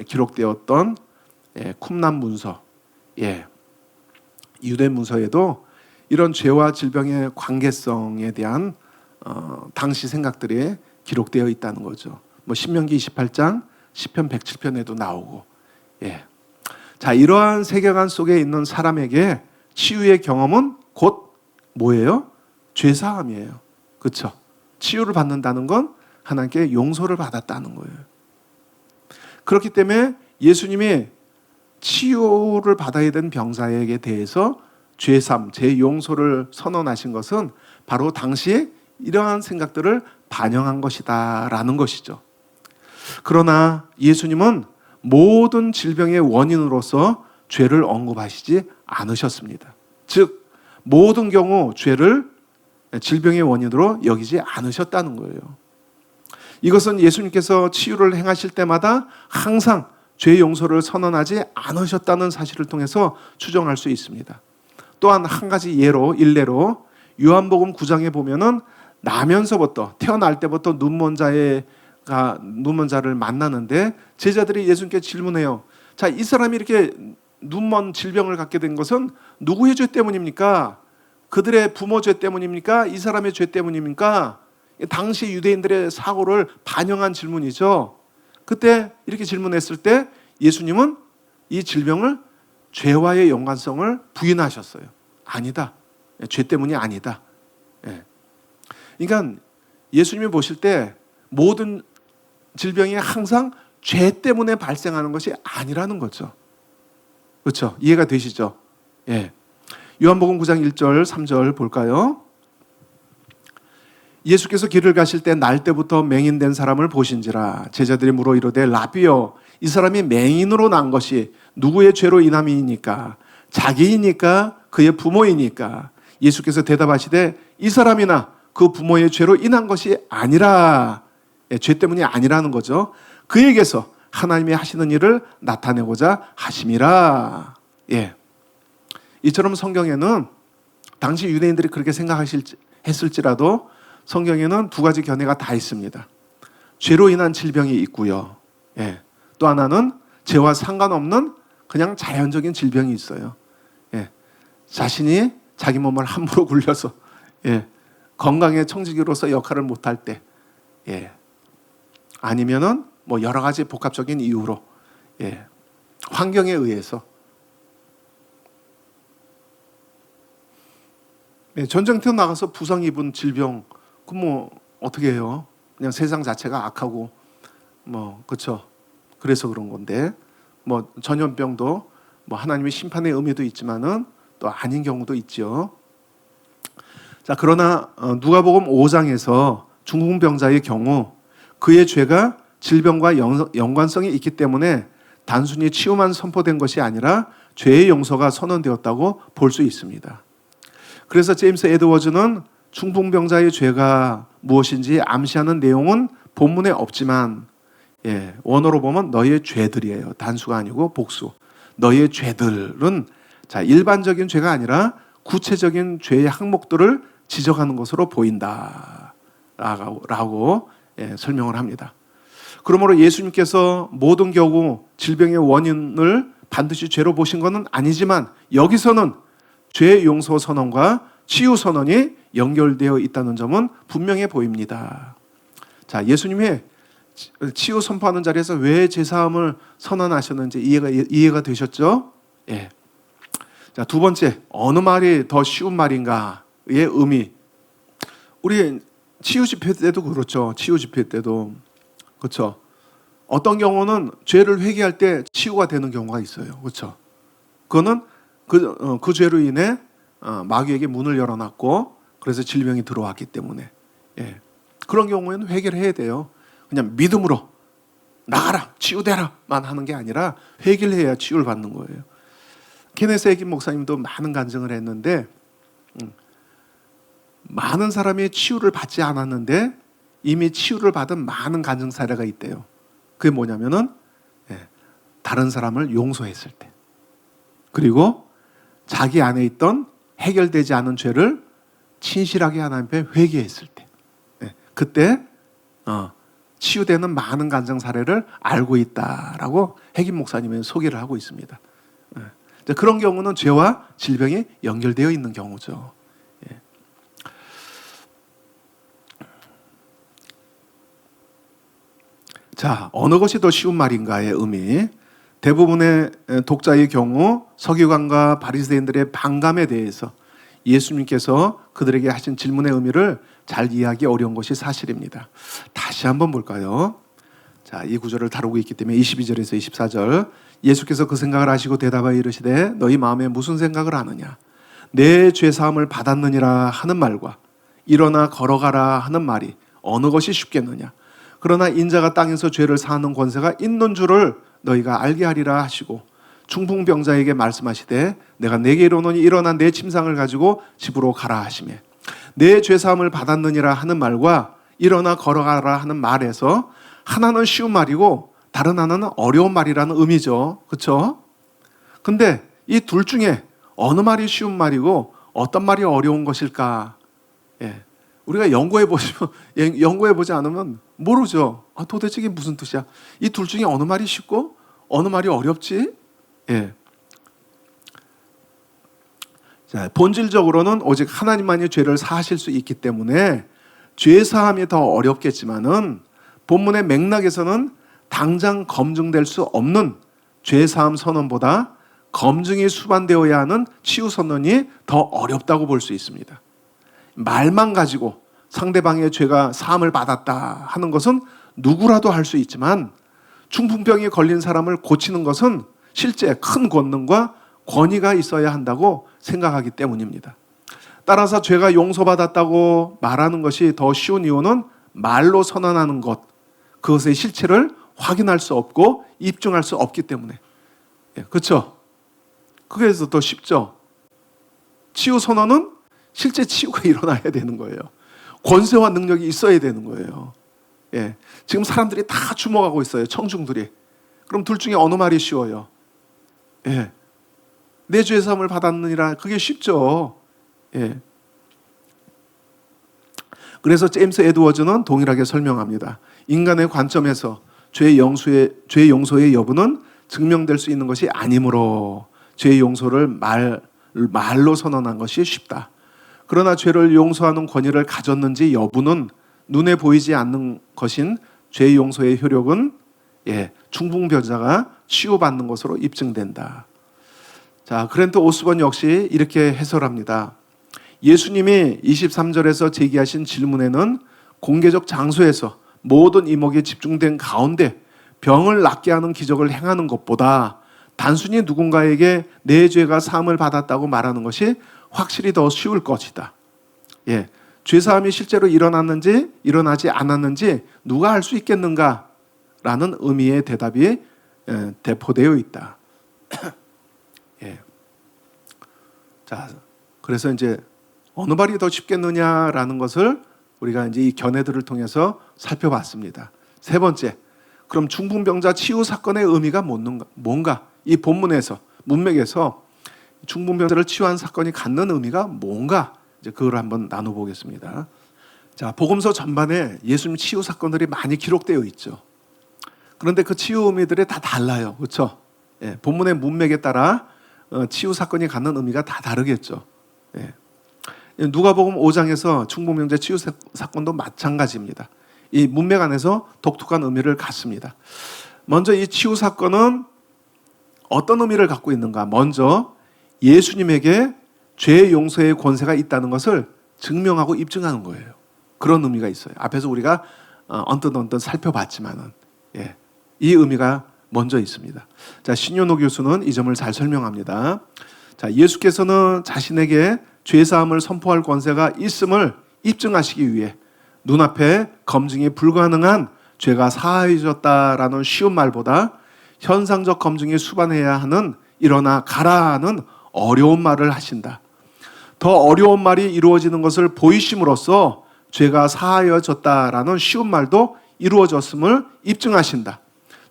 [SPEAKER 1] 기록되었던 쿰난 문서, 유대 문서에도 이런 죄와 질병의 관계성에 대한 당시 생각들이 기록되어 있다는 거죠. 신명기 28장, 시편 107편에도 나오고. 자, 이러한 세계관 속에 있는 사람에게 치유의 경험은 곧 뭐예요? 죄사함이에요. 그렇죠? 치유를 받는다는 건 하나님께 용서를 받았다는 거예요. 그렇기 때문에 예수님이 치유를 받아야 된 병자에게 대해서 죄삼, 죄용서를 선언하신 것은 바로 당시에 이러한 생각들을 반영한 것이다라는 것이죠. 그러나 예수님은 모든 질병의 원인으로서 죄를 언급하시지 않으셨습니다. 즉, 모든 경우 죄를 질병의 원인으로 여기지 않으셨다는 거예요. 이것은 예수님께서 치유를 행하실 때마다 항상 죄 용서를 선언하지 않으셨다는 사실을 통해서 추정할 수 있습니다. 또한 한 가지 일례로 요한복음 9장에 보면은 나면서부터, 태어날 때부터 눈먼 자를 만나는데 제자들이 예수님께 질문해요. 자, 이 사람이 이렇게 눈먼 질병을 갖게 된 것은 누구의 죄 때문입니까? 그들의 부모 죄 때문입니까? 이 사람의 죄 때문입니까? 당시 유대인들의 사고를 반영한 질문이죠. 그때 이렇게 질문했을 때 예수님은 이 질병을 죄와의 연관성을 부인하셨어요. 아니다. 죄 때문이 아니다. 그러니까 예수님이 보실 때 모든 질병이 항상 죄 때문에 발생하는 것이 아니라는 거죠. 그렇죠? 이해가 되시죠? 요한복음 9장 1절 3절 볼까요? 예수께서 길을 가실 때 날 때부터 맹인된 사람을 보신지라. 제자들이 물어 이르되 라비여, 이 사람이 맹인으로 난 것이 누구의 죄로 인함이니까? 자기이니까 그의 부모이니까? 예수께서 대답하시되 이 사람이나 그 부모의 죄로 인한 것이 아니라, 죄 때문이 아니라는 거죠. 그에게서 하나님이 하시는 일을 나타내고자 하심이라. 이처럼 성경에는 당시 유대인들이 그렇게 생각했을지라도 성경에는 두 가지 견해가 다 있습니다. 죄로 인한 질병이 있고요. 또 하나는 죄와 상관없는 그냥 자연적인 질병이 있어요. 자신이 자기 몸을 함부로 굴려서 건강의 청지기로서 역할을 못할 때, 아니면은 뭐 여러 가지 복합적인 이유로, 환경에 의해서, 전쟁터 나가서 부상 입은 질병, 그 뭐 어떻게 해요? 그냥 세상 자체가 악하고 그렇죠. 그래서 그런 건데, 뭐 전염병도 뭐 하나님의 심판의 의미도 있지만은 또 아닌 경우도 있죠. 자, 그러나 누가복음 5장에서 중풍병자의 경우 그의 죄가 질병과 연관성이 있기 때문에 단순히 치유만 선포된 것이 아니라 죄의 용서가 선언되었다고 볼 수 있습니다. 그래서 제임스 에드워즈는 중풍병자의 죄가 무엇인지 암시하는 내용은 본문에 없지만, 원어로 보면 너희의 죄들이에요. 단수가 아니고 복수. 너희의 죄들은 일반적인 죄가 아니라 구체적인 죄의 항목들을 지적하는 것으로 보인다 라고 설명을 합니다. 그러므로 예수님께서 모든 경우 질병의 원인을 반드시 죄로 보신 것은 아니지만 여기서는 죄 용서 선언과 치유 선언이 연결되어 있다는 점은 분명해 보입니다. 자, 예수님이 치유 선포하는 자리에서 왜 제사함을 선언하셨는지 이해가 되셨죠? 자, 두 번째, 어느 말이 더 쉬운 말인가의 의미. 우리 치유 집회 때도 그렇죠. 치유 집회 때도 그렇죠. 어떤 경우는 죄를 회개할 때 치유가 되는 경우가 있어요. 그렇죠. 그거는 그 죄로 인해 마귀에게 문을 열어놨고 그래서 질병이 들어왔기 때문에 그런 경우에는 회개를 해야 돼요. 그냥 믿음으로 나가라 치유되라만 하는 게 아니라 회개를 해야 치유를 받는 거예요. 케네스 에긴 목사님도 많은 간증을 했는데 많은 사람이 치유를 받지 않았는데 이미 치유를 받은 많은 간증 사례가 있대요. 그게 뭐냐면은 다른 사람을 용서했을 때, 그리고 자기 안에 있던 해결되지 않은 죄를 진실하게 하나님 앞에 회개했을 때, 그때 치유되는 많은 간증 사례를 알고 있다라고 해김 목사님은 소개를 하고 있습니다. 그런 경우는 죄와 질병이 연결되어 있는 경우죠. 자, 어느 것이 더 쉬운 말인가의 의미. 대부분의 독자의 경우 서기관과 바리새인들의 반감에 대해서 예수님께서 그들에게 하신 질문의 의미를 잘 이해하기 어려운 것이 사실입니다. 다시 한번 볼까요? 자, 이 구절을 다루고 있기 때문에 22절에서 24절. 예수께서 그 생각을 하시고 대답하여 이르시되 너희 마음에 무슨 생각을 하느냐? 내 죄사함을 받았느니라 하는 말과 일어나 걸어가라 하는 말이 어느 것이 쉽겠느냐? 그러나 인자가 땅에서 죄를 사하는 권세가 있는 줄을 너희가 알게 하리라 하시고 중풍병자에게 말씀하시되 내가 네게 이르노니 일어나 내 침상을 가지고 집으로 가라 하시매 내 죄사함을 받았느니라 하는 말과 일어나 걸어가라 하는 말에서 하나는 쉬운 말이고 다른 하나는 어려운 말이라는 의미죠. 그렇죠? 근데 이 둘 중에 어느 말이 쉬운 말이고 어떤 말이 어려운 것일까? 우리가 연구해보지 않으면 모르죠. 도대체 이게 무슨 뜻이야? 이 둘 중에 어느 말이 쉽고 어느 말이 어렵지? 자, 본질적으로는 오직 하나님만이 죄를 사하실 수 있기 때문에 죄사함이 더 어렵겠지만은 본문의 맥락에서는 당장 검증될 수 없는 죄사함 선언보다 검증이 수반되어야 하는 치유 선언이 더 어렵다고 볼 수 있습니다. 말만 가지고 상대방의 죄가 사함을 받았다 하는 것은 누구라도 할 수 있지만 중풍병이 걸린 사람을 고치는 것은 실제 큰 권능과 권위가 있어야 한다고 생각하기 때문입니다. 따라서 죄가 용서받았다고 말하는 것이 더 쉬운 이유는 말로 선언하는 것, 그것의 실체를 확인할 수 없고 입증할 수 없기 때문에. 그렇죠? 그래서 더 쉽죠. 치유 선언은 실제 치유가 일어나야 되는 거예요. 권세와 능력이 있어야 되는 거예요. 예. 지금 사람들이 다 주목하고 있어요. 청중들이. 그럼 둘 중에 어느 말이 쉬워요? 예. 내 죄 사함을 받았느니라. 그게 쉽죠. 예. 그래서 제임스 에드워즈는 동일하게 설명합니다. 인간의 관점에서 죄 용서의 여부는 증명될 수 있는 것이 아니므로 죄 용서를 말로 선언한 것이 쉽다. 그러나 죄를 용서하는 권위를 가졌는지 여부는 눈에 보이지 않는 것인 죄 용서의 효력은 중풍병자가 치유받는 것으로 입증된다. 자, 그랜트 오스본 역시 이렇게 해설합니다. 예수님이 23절에서 제기하신 질문에는 공개적 장소에서 모든 이목이 집중된 가운데 병을 낫게 하는 기적을 행하는 것보다 단순히 누군가에게 내 죄가 사함을 받았다고 말하는 것이 확실히 더 쉬울 것이다. 예, 죄사함이 실제로 일어났는지 일어나지 않았는지 누가 알 수 있겠는가? 라는 의미의 대답이 대포되어 있다. 예. 자, 그래서 이제 어느 말이 더 쉽겠느냐라는 것을 우리가 이제 이 견해들을 통해서 살펴봤습니다. 세 번째, 그럼 중풍병자 치유 사건의 의미가 뭔가? 이 본문에서 문맥에서 중풍병자를 치유한 사건이 갖는 의미가 뭔가? 이제 그걸 한번 나눠보겠습니다. 자, 복음서 전반에 예수님 치유 사건들이 많이 기록되어 있죠. 그런데 그 치유 의미들이 다 달라요, 그렇죠? 예, 본문의 문맥에 따라 치유 사건이 갖는 의미가 다 다르겠죠. 예. 누가복음 5장에서 중풍병자 치유 사건도 마찬가지입니다. 이 문맥 안에서 독특한 의미를 갖습니다. 먼저 이 치유 사건은 어떤 의미를 갖고 있는가? 먼저 예수님에게 죄 용서의 권세가 있다는 것을 증명하고 입증하는 거예요. 그런 의미가 있어요. 앞에서 우리가 언뜻 살펴봤지만은 이 의미가 먼저 있습니다. 자, 신윤호 교수는 이 점을 잘 설명합니다. 자, 예수께서는 자신에게 죄사함을 선포할 권세가 있음을 입증하시기 위해 눈앞에 검증이 불가능한 죄가 사하여졌다라는 쉬운 말보다 현상적 검증이 수반해야 하는 일어나 가라는 어려운 말을 하신다. 더 어려운 말이 이루어지는 것을 보이심으로써 죄가 사하여졌다라는 쉬운 말도 이루어졌음을 입증하신다.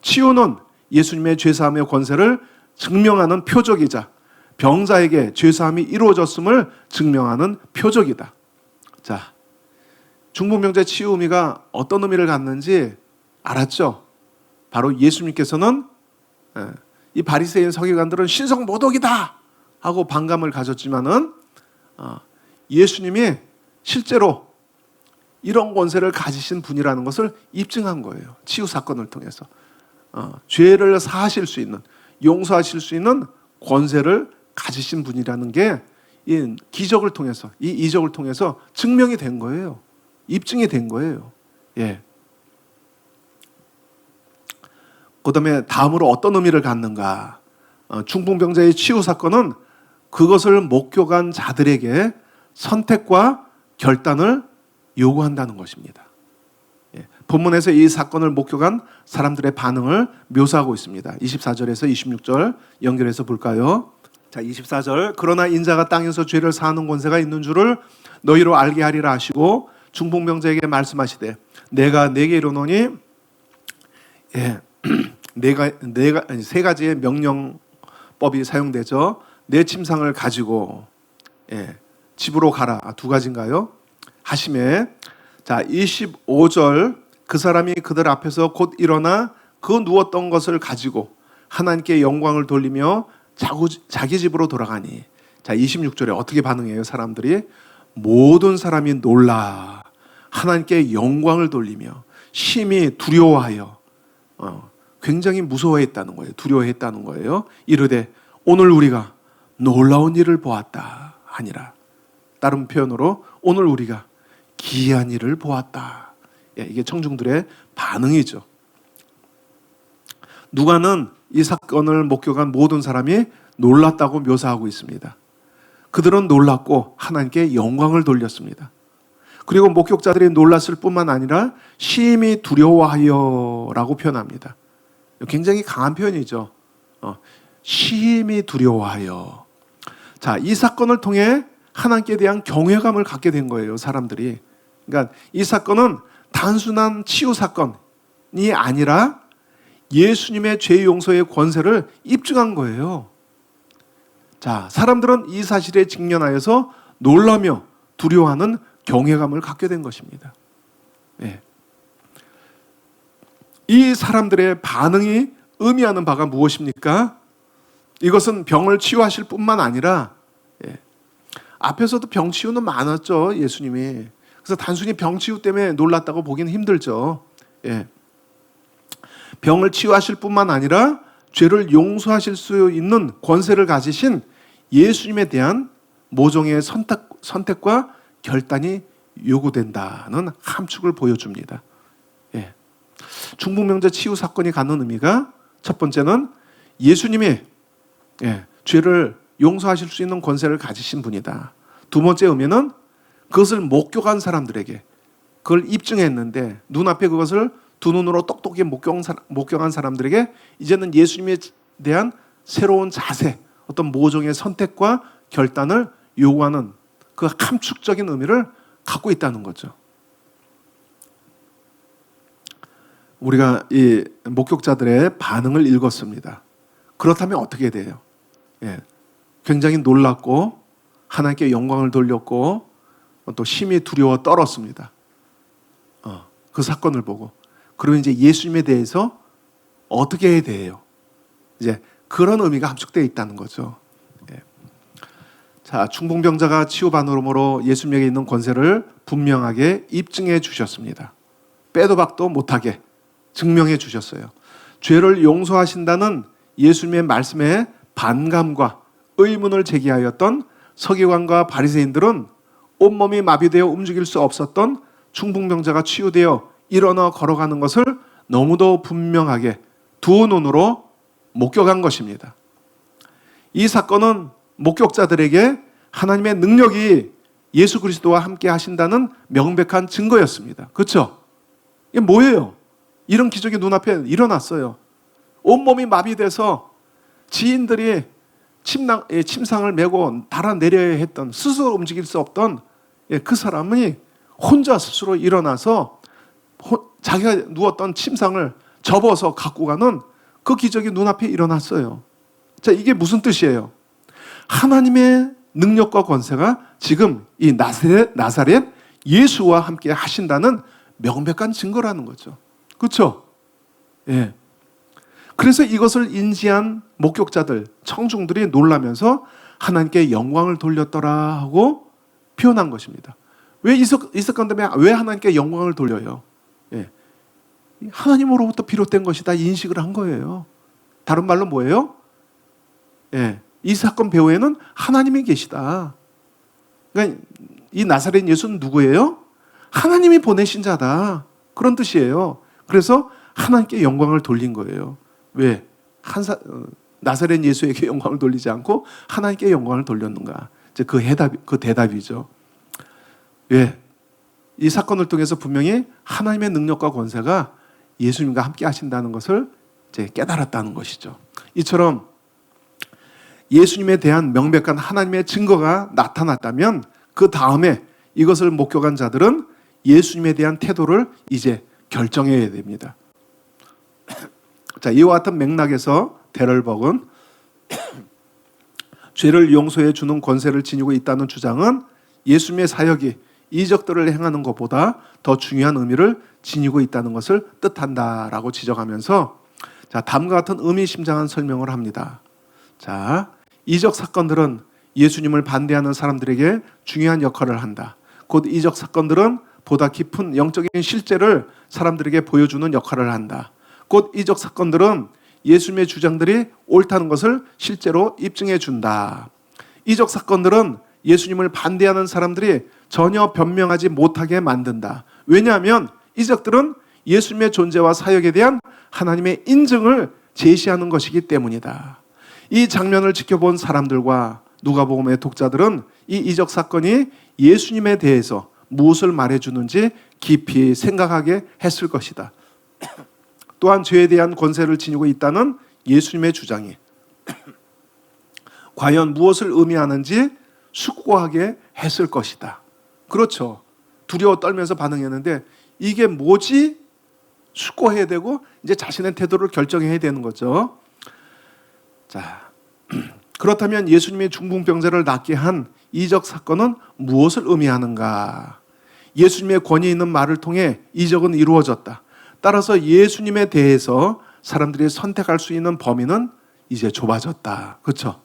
[SPEAKER 1] 치유는 예수님의 죄사함의 권세를 증명하는 표적이자 병자에게 죄사함이 이루어졌음을 증명하는 표적이다. 자, 중풍병자 치유 의미가 어떤 의미를 갖는지 알았죠? 바로 예수님께서는 이 바리새인 서기관들은 신성 모독이다 하고 반감을 가졌지만은 예수님이 실제로 이런 권세를 가지신 분이라는 것을 입증한 거예요. 치유 사건을 통해서 죄를 사하실 수 있는, 용서하실 수 있는 권세를 가지신 분이라는 게 이 기적을 통해서, 이 이적을 통해서 증명이 된 거예요. 입증이 된 거예요. 예. 그다음에 다음으로 어떤 의미를 갖는가? 중풍병자의 치유 사건은 그것을 목격한 자들에게 선택과 결단을 요구한다는 것입니다. 예. 본문에서 이 사건을 목격한 사람들의 반응을 묘사하고 있습니다. 24절에서 26절 연결해서 볼까요? 자, 24절. 그러나 인자가 땅에서 죄를 사하는 권세가 있는 줄을 너희로 알게 하리라 하시고 중풍병자에게 말씀하시되 내가 네게 이르노니 내가 세 가지의 명령법이 사용되죠. 내 침상을 가지고 집으로 가라. 두 가지인가요? 하심에 자, 25절. 그 사람이 그들 앞에서 곧 일어나 그 누웠던 것을 가지고 하나님께 영광을 돌리며 자기 집으로 돌아가니. 자, 26절에 어떻게 반응해요? 사람들이 모든 사람이 놀라 하나님께 영광을 돌리며 심히 두려워하여 굉장히 무서워했다는 거예요. 두려워했다는 거예요. 이르되 오늘 우리가 놀라운 일을 보았다 아니라 다른 표현으로 오늘 우리가 기이한 일을 보았다. 이게 청중들의 반응이죠. 누가는 이 사건을 목격한 모든 사람이 놀랐다고 묘사하고 있습니다. 그들은 놀랐고 하나님께 영광을 돌렸습니다. 그리고 목격자들이 놀랐을 뿐만 아니라 심히 두려워하여 라고 표현합니다. 굉장히 강한 표현이죠. 심히 두려워하여. 자, 이 사건을 통해 하나님께 대한 경외감을 갖게 된 거예요, 사람들이. 그러니까 이 사건은 단순한 치유 사건이 아니라 예수님의 죄 용서의 권세를 입증한 거예요. 자, 사람들은 이 사실에 직면하여서 놀라며 두려워하는 경외감을 갖게 된 것입니다. 예. 이 사람들의 반응이 의미하는 바가 무엇입니까? 이것은 병을 치유하실 뿐만 아니라 앞에서도 병 치유는 많았죠, 예수님이. 그래서 단순히 병 치유 때문에 놀랐다고 보기는 힘들죠. 병을 치유하실 뿐만 아니라 죄를 용서하실 수 있는 권세를 가지신 예수님에 대한 모종의 선택과 결단이 요구된다는 함축을 보여줍니다. 중풍병자 치유 사건이 갖는 의미가 첫 번째는 예수님이 죄를 용서하실 수 있는 권세를 가지신 분이다. 두 번째 의미는 그것을 목격한 사람들에게 그걸 입증했는데 눈앞에 그것을 두 눈으로 똑똑히 목격한 사람들에게 이제는 예수님에 대한 새로운 자세, 어떤 모종의 선택과 결단을 요구하는 그 함축적인 의미를 갖고 있다는 거죠. 우리가 이 목격자들의 반응을 읽었습니다. 그렇다면 어떻게 돼요? 굉장히 놀랐고 하나님께 영광을 돌렸고 또 심히 두려워 떨었습니다. 그 사건을 보고. 그러면 이제 예수님에 대해서 어떻게 해야 돼요? 이제 그런 의미가 함축되어 있다는 거죠. 자, 중풍병자가 치유받음으로 예수님에게 있는 권세를 분명하게 입증해 주셨습니다. 빼도 박도 못하게 증명해 주셨어요. 죄를 용서하신다는 예수님의 말씀에 반감과 의문을 제기하였던 서기관과 바리새인들은 온몸이 마비되어 움직일 수 없었던 중풍병자가 치유되어 일어나 걸어가는 것을 너무도 분명하게 두 눈으로 목격한 것입니다. 이 사건은 목격자들에게 하나님의 능력이 예수 그리스도와 함께 하신다는 명백한 증거였습니다. 그렇죠? 이게 뭐예요? 이런 기적이 눈앞에 일어났어요. 온몸이 마비돼서 지인들이 침상을 메고 달아내려야 했던, 스스로 움직일 수 없던 그 사람이 혼자 스스로 일어나서 자기가 누웠던 침상을 접어서 갖고 가는 그 기적이 눈앞에 일어났어요. 자, 이게 무슨 뜻이에요? 하나님의 능력과 권세가 지금 이 나사렛 예수와 함께 하신다는 명백한 증거라는 거죠. 그렇죠? 그래서 이것을 인지한 목격자들, 청중들이 놀라면서 하나님께 영광을 돌렸더라 하고 표현한 것입니다. 왜 이 사건 때문에 왜 하나님께 영광을 돌려요? 하나님으로부터 비롯된 것이다 인식을 한 거예요. 다른 말로 뭐예요? 이 사건 배후에는 하나님이 계시다. 그러니까 이 나사렛 예수는 누구예요? 하나님이 보내신 자다. 그런 뜻이에요. 그래서 하나님께 영광을 돌린 거예요. 왜? 나사렛 예수에게 영광을 돌리지 않고 하나님께 영광을 돌렸는가? 이제 그 대답이죠. 왜? 이 사건을 통해서 분명히 하나님의 능력과 권세가 예수님과 함께 하신다는 것을 이제 깨달았다는 것이죠. 이처럼 예수님에 대한 명백한 하나님의 증거가 나타났다면 그 다음에 이것을 목격한 자들은 예수님에 대한 태도를 이제 결정해야 됩니다. 자, 이와 같은 맥락에서 데럴벅은 죄를 용서해 주는 권세를 지니고 있다는 주장은 예수님의 사역이 이적들을 행하는 것보다 더 중요한 의미를 지니고 있다는 것을 뜻한다라고 지적하면서 자, 다음과 같은 의미심장한 설명을 합니다. 자, 이적 사건들은 예수님을 반대하는 사람들에게 중요한 역할을 한다. 곧 이적 사건들은 보다 깊은 영적인 실제를 사람들에게 보여주는 역할을 한다. 곧 이적 사건들은 예수님의 주장들이 옳다는 것을 실제로 입증해 준다. 이적 사건들은 예수님을 반대하는 사람들이 전혀 변명하지 못하게 만든다. 왜냐하면 이적들은 예수님의 존재와 사역에 대한 하나님의 인증을 제시하는 것이기 때문이다. 이 장면을 지켜본 사람들과 누가복음의 독자들은 이 이적 사건이 예수님에 대해서 무엇을 말해주는지 깊이 생각하게 했을 것이다. 또한 죄에 대한 권세를 지니고 있다는 예수님의 주장이 과연 무엇을 의미하는지 숙고하게 했을 것이다. 그렇죠. 두려워 떨면서 반응했는데 이게 뭐지? 숙고해야 되고 이제 자신의 태도를 결정해야 되는 거죠. 자, 그렇다면 예수님이 중풍병자를 낫게 한 이적 사건은 무엇을 의미하는가? 예수님의 권위 있는 말을 통해 이적은 이루어졌다. 따라서 예수님에 대해서 사람들이 선택할 수 있는 범위는 이제 좁아졌다. 그렇죠?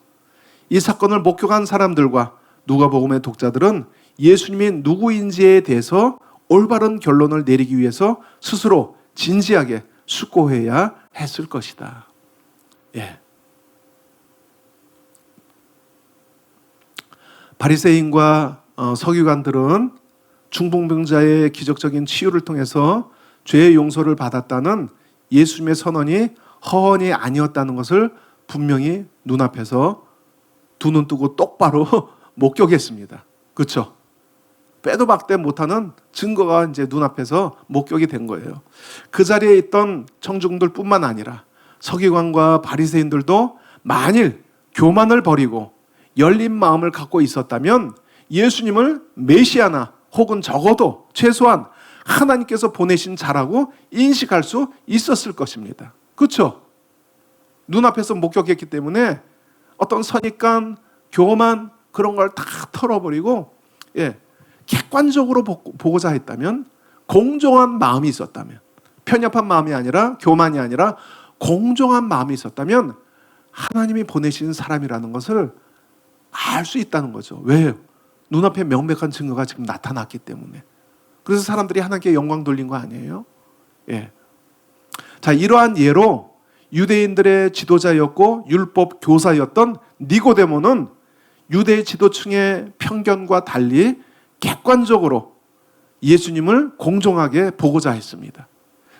[SPEAKER 1] 이 사건을 목격한 사람들과 누가복음의 독자들은 예수님이 누구인지에 대해서 올바른 결론을 내리기 위해서 스스로 진지하게 숙고해야 했을 것이다. 예. 바리새인과 서기관들은 중풍병자의 기적적인 치유를 통해서 죄의 용서를 받았다는 예수님의 선언이 허언이 아니었다는 것을 분명히 눈앞에서 두 눈 뜨고 똑바로 목격했습니다. 그렇죠? 빼도 박대 못하는 증거가 이제 눈앞에서 목격이 된 거예요. 그 자리에 있던 청중들뿐만 아니라 서기관과 바리새인들도 만일 교만을 버리고 열린 마음을 갖고 있었다면 예수님을 메시아나 혹은 적어도 최소한 하나님께서 보내신 자라고 인식할 수 있었을 것입니다. 그렇죠? 눈앞에서 목격했기 때문에 어떤 선입관, 교만 그런 걸 다 털어버리고 객관적으로 보고자 했다면, 공정한 마음이 있었다면, 편협한 마음이 아니라 교만이 아니라 공정한 마음이 있었다면 하나님이 보내신 사람이라는 것을 알 수 있다는 거죠. 왜요? 눈앞에 명백한 증거가 지금 나타났기 때문에. 그래서 사람들이 하나님께 영광 돌린 거 아니에요? 예. 자, 이러한 예로 유대인들의 지도자였고 율법 교사였던 니고데모는 유대 지도층의 편견과 달리 객관적으로 예수님을 공정하게 보고자 했습니다.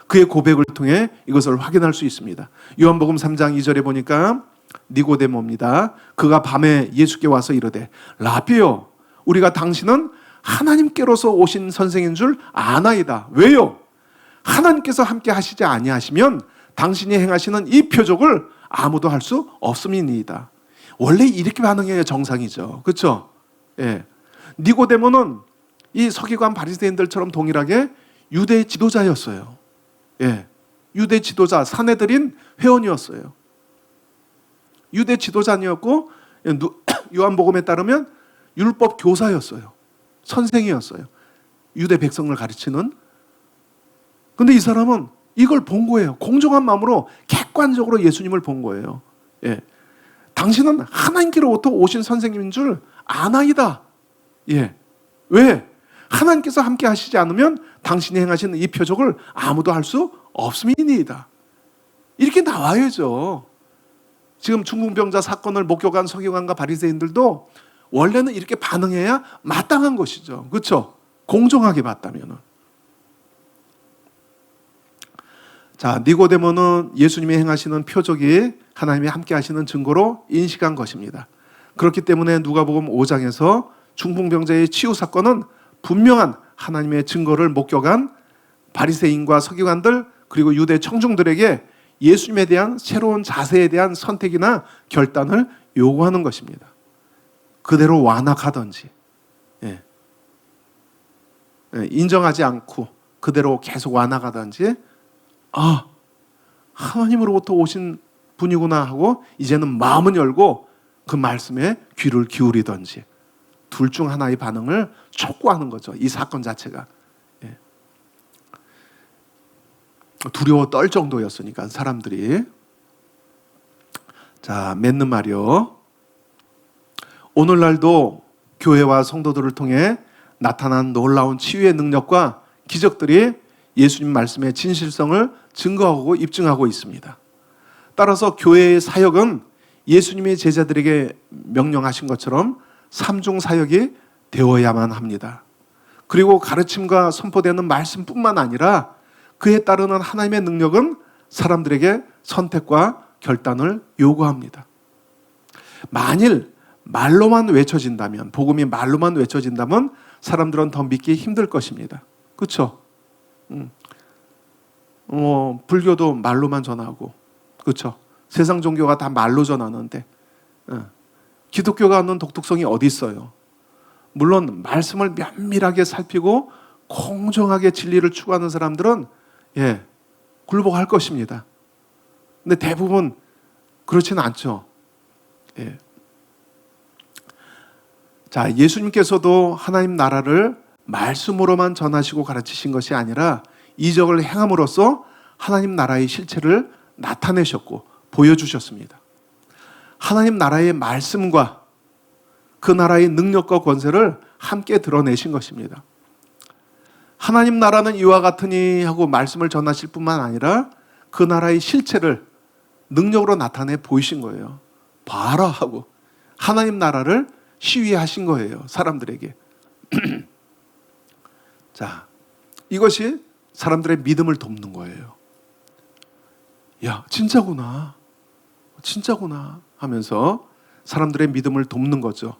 [SPEAKER 1] 그의 고백을 통해 이것을 확인할 수 있습니다. 요한복음 3장 2절에 보니까 니고데모입니다. 그가 밤에 예수께 와서 이르되 라비요, 우리가 당신은 하나님께로서 오신 선생인 줄 아나이다. 왜요? 하나님께서 함께 하시지 아니하시면 당신이 행하시는 이 표적을 아무도 할 수 없음이니이다. 원래 이렇게 반응해야 정상이죠. 그렇죠? 예. 니고데모는 이 서기관 바리새인들처럼 동일하게 유대 지도자였어요. 예. 유대 지도자, 사내들인 회원이었어요. 유대 지도자니었고 요한복음에 따르면 율법 교사였어요. 선생이었어요. 유대 백성을 가르치는. 근데 이 사람은 이걸 본 거예요. 공정한 마음으로 객관적으로 예수님을 본 거예요. 예. 당신은 하나님께로부터 오신 선생님인 줄 아나이다. 예. 왜? 하나님께서 함께 하시지 않으면 당신이 행하시는 이 표적을 아무도 할 수 없음이니이다. 이렇게 나와야죠. 지금 중풍병자 사건을 목격한 서기관과 바리새인들도 원래는 이렇게 반응해야 마땅한 것이죠. 그렇죠? 공정하게 봤다면. 자, 니고데모는 예수님이 행하시는 표적이 하나님이 함께 하시는 증거로 인식한 것입니다. 그렇기 때문에 누가복음 5장에서 중풍병자의 치유 사건은 분명한 하나님의 증거를 목격한 바리새인과 서기관들 그리고 유대 청중들에게 예수님에 대한 새로운 자세에 대한 선택이나 결단을 요구하는 것입니다. 그대로 완악하든지 인정하지 않고 그대로 계속 완악하든지 하나님으로부터 오신 분이구나 하고 이제는 마음은 열고 그 말씀에 귀를 기울이든지 둘 중 하나의 반응을 촉구하는 거죠. 이 사건 자체가. 두려워 떨 정도였으니까 사람들이. 자, 맺는 말이요. 오늘날도 교회와 성도들을 통해 나타난 놀라운 치유의 능력과 기적들이 예수님 말씀의 진실성을 증거하고 입증하고 있습니다. 따라서 교회의 사역은 예수님이 제자들에게 명령하신 것처럼 삼중 사역이 되어야만 합니다. 그리고 가르침과 선포되는 말씀뿐만 아니라 그에 따르는 하나님의 능력은 사람들에게 선택과 결단을 요구합니다. 만일 말로만 외쳐진다면, 복음이 말로만 외쳐진다면 사람들은 더 믿기 힘들 것입니다. 그렇죠? 불교도 말로만 전하고, 그렇죠? 세상 종교가 다 말로 전하는데 기독교가 갖는 독특성이 어디 있어요? 물론 말씀을 면밀하게 살피고 공정하게 진리를 추구하는 사람들은 굴복할 것입니다. 근데 대부분 그렇지는 않죠. 자, 예수님께서도 하나님 나라를 말씀으로만 전하시고 가르치신 것이 아니라 이적을 행함으로써 하나님 나라의 실체를 나타내셨고 보여주셨습니다. 하나님 나라의 말씀과 그 나라의 능력과 권세를 함께 드러내신 것입니다. 하나님 나라는 이와 같으니 하고 말씀을 전하실 뿐만 아니라 그 나라의 실체를 능력으로 나타내 보이신 거예요. 봐라 하고 하나님 나라를 시위하신 거예요, 사람들에게. 자, 이것이 사람들의 믿음을 돕는 거예요. 야, 진짜구나 하면서 사람들의 믿음을 돕는 거죠.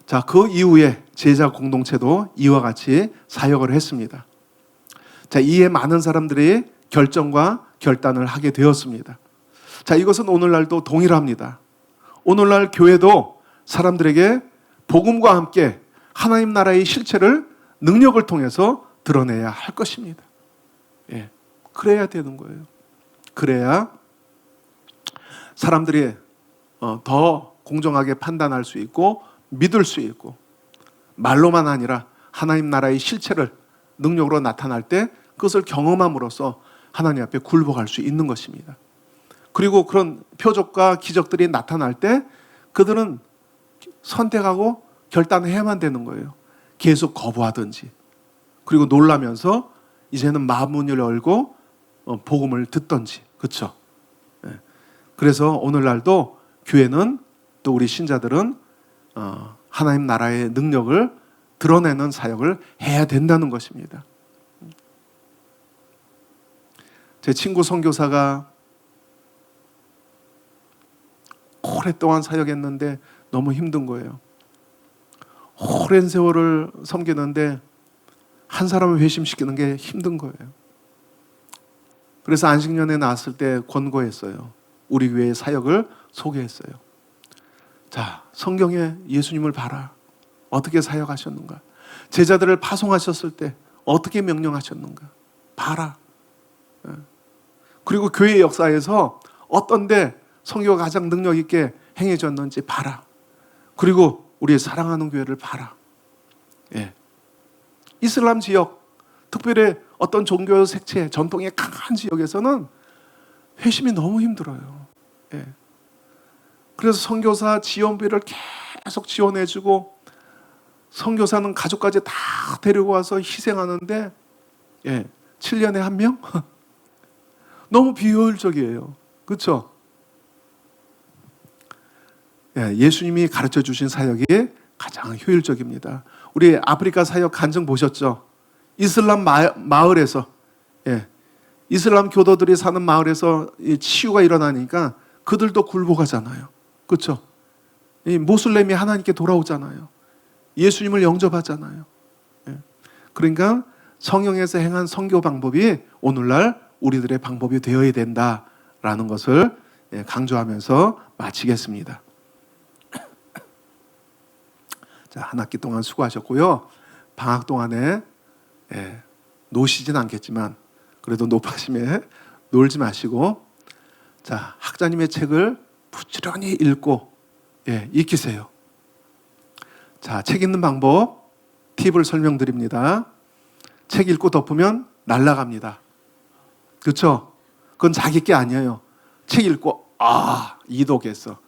[SPEAKER 1] 자, 그 이후에 제자 공동체도 이와 같이 사역을 했습니다. 자, 이에 많은 사람들이 결정과 결단을 하게 되었습니다. 자, 이것은 오늘날도 동일합니다. 오늘날 교회도 사람들에게 복음과 함께 하나님 나라의 실체를 능력을 통해서 드러내야 할 것입니다. 그래야 되는 거예요. 그래야 사람들이 더 공정하게 판단할 수 있고 믿을 수 있고, 말로만 아니라 하나님 나라의 실체를 능력으로 나타날 때 그것을 경험함으로써 하나님 앞에 굴복할 수 있는 것입니다. 그리고 그런 표적과 기적들이 나타날 때 그들은 선택하고 결단해야만 되는 거예요. 계속 거부하든지, 그리고 놀라면서 이제는 마음문을 열고 복음을 듣든지. 그렇죠? 그래서 오늘날도 교회는, 또 우리 신자들은 하나님 나라의 능력을 드러내는 사역을 해야 된다는 것입니다. 제 친구 선교사가 오랫동안 사역했는데 너무 힘든 거예요. 오랜 세월을 섬기는데 한 사람을 회심시키는 게 힘든 거예요. 그래서 안식년에 나왔을 때 권고했어요. 우리 교회의 사역을 소개했어요. 자, 성경에 예수님을 봐라. 어떻게 사역하셨는가? 제자들을 파송하셨을 때 어떻게 명령하셨는가? 봐라. 그리고 교회 역사에서 어떤 데 성교가 가장 능력 있게 행해졌는지 봐라. 그리고 우리의 사랑하는 교회를 봐라. 이슬람 지역, 특별히 어떤 종교 색채, 전통이 강한 지역에서는 회심이 너무 힘들어요. 그래서 선교사 지원비를 계속 지원해주고, 선교사는 가족까지 다 데리고 와서 희생하는데 7년에 한 명? 너무 비효율적이에요. 그렇죠? 예수님이 가르쳐 주신 사역이 가장 효율적입니다. 우리 아프리카 사역 간증 보셨죠? 이슬람 마을에서, 이슬람 교도들이 사는 마을에서 치유가 일어나니까 그들도 굴복하잖아요. 그렇죠? 이 모슬렘이 하나님께 돌아오잖아요. 예수님을 영접하잖아요. 그러니까 성경에서 행한 선교 방법이 오늘날 우리들의 방법이 되어야 된다라는 것을 강조하면서 마치겠습니다. 자, 한 학기 동안 수고하셨고요. 방학 동안에 노시진 않겠지만 그래도 노파심에 놀지 마시고, 자, 학자님의 책을 부지런히 읽고 익히세요. 자, 책 읽는 방법 팁을 설명드립니다. 책 읽고 덮으면 날아갑니다. 그렇죠? 그건 자기 게 아니에요. 책 읽고 이독했어.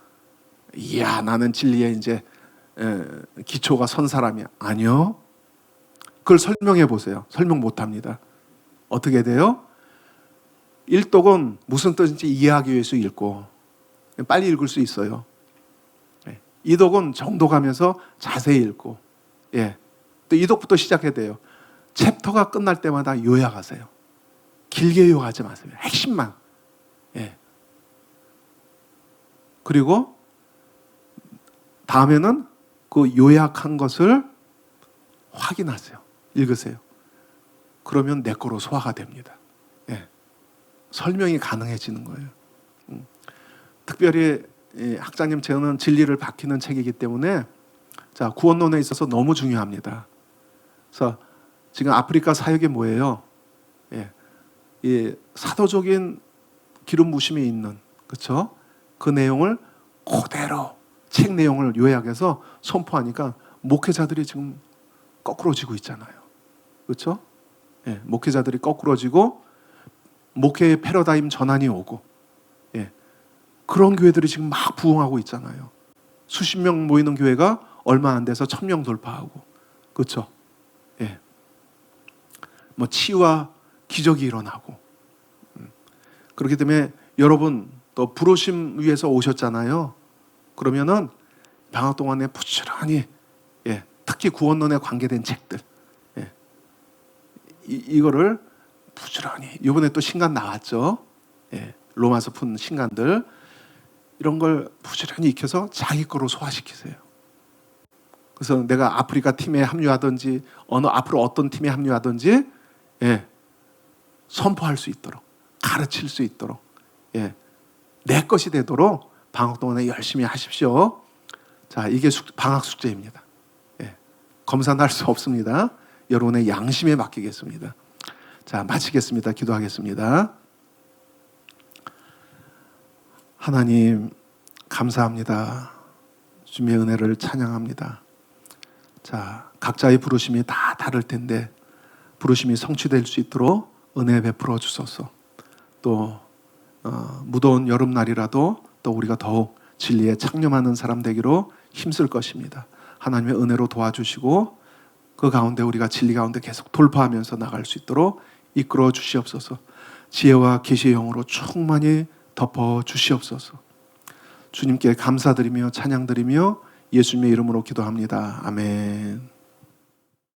[SPEAKER 1] 이야, 나는 진리에 이제 기초가 선 사람이야. 아니요. 그걸 설명해 보세요. 설명 못 합니다. 어떻게 돼요? 일독은 무슨 뜻인지 이해하기 위해서 읽고 빨리 읽을 수 있어요. 이독은 정독하면서 자세히 읽고, 또 이독부터 시작해야 돼요. 챕터가 끝날 때마다 요약하세요. 길게 요약하지 마세요. 핵심만. 그리고 다음에는 그 요약한 것을 확인하세요. 읽으세요. 그러면 내 거로 소화가 됩니다. 설명이 가능해지는 거예요. 특별히 학장님 저는 진리를 밝히는 책이기 때문에 자, 구원론에 있어서 너무 중요합니다. 그래서 지금 아프리카 사역이 뭐예요? 이 사도적인 기름 부심이 있는, 그렇죠? 그 내용을 그대로 책 내용을 요약해서 선포하니까 목회자들이 지금 거꾸로지고 있잖아요. 그렇죠? 목회자들이 거꾸로지고 목회의 패러다임 전환이 오고, 그런 교회들이 지금 막 부흥하고 있잖아요. 수십 명 모이는 교회가 얼마 안 돼서 1000명 돌파하고, 그렇죠? 뭐 치유와 기적이 일어나고. 그렇기 때문에 여러분 또 부르심 위해서 오셨잖아요. 그러면은 방학 동안에 부지런히, 특히 구원론에 관계된 책들, 이거를 부지런히, 이번에 또 신간 나왔죠. 로마서 푼 신간들, 이런 걸 부지런히 익혀서 자기 거로 소화시키세요. 그래서 내가 아프리카 팀에 합류하든지 앞으로 어떤 팀에 합류하든지 선포할 수 있도록, 가르칠 수 있도록, 내 것이 되도록 방학 동안에 열심히 하십시오. 자, 이게 방학 숙제입니다. 검사는 할 수 없습니다. 여러분의 양심에 맡기겠습니다. 자, 마치겠습니다. 기도하겠습니다. 하나님 감사합니다. 주님의 은혜를 찬양합니다. 자, 각자의 부르심이 다 다를 텐데 부르심이 성취될 수 있도록 은혜 베풀어 주소서. 또 무더운 여름날이라도 또 우리가 더욱 진리에 창념하는 사람 되기로 힘쓸 것입니다. 하나님의 은혜로 도와주시고 그 가운데 우리가 진리 가운데 계속 돌파하면서 나갈 수 있도록 이끌어 주시옵소서. 지혜와 계시의 영으로 충만히 덮어 주시옵소서. 주님께 감사드리며 찬양드리며 예수님의 이름으로 기도합니다. 아멘.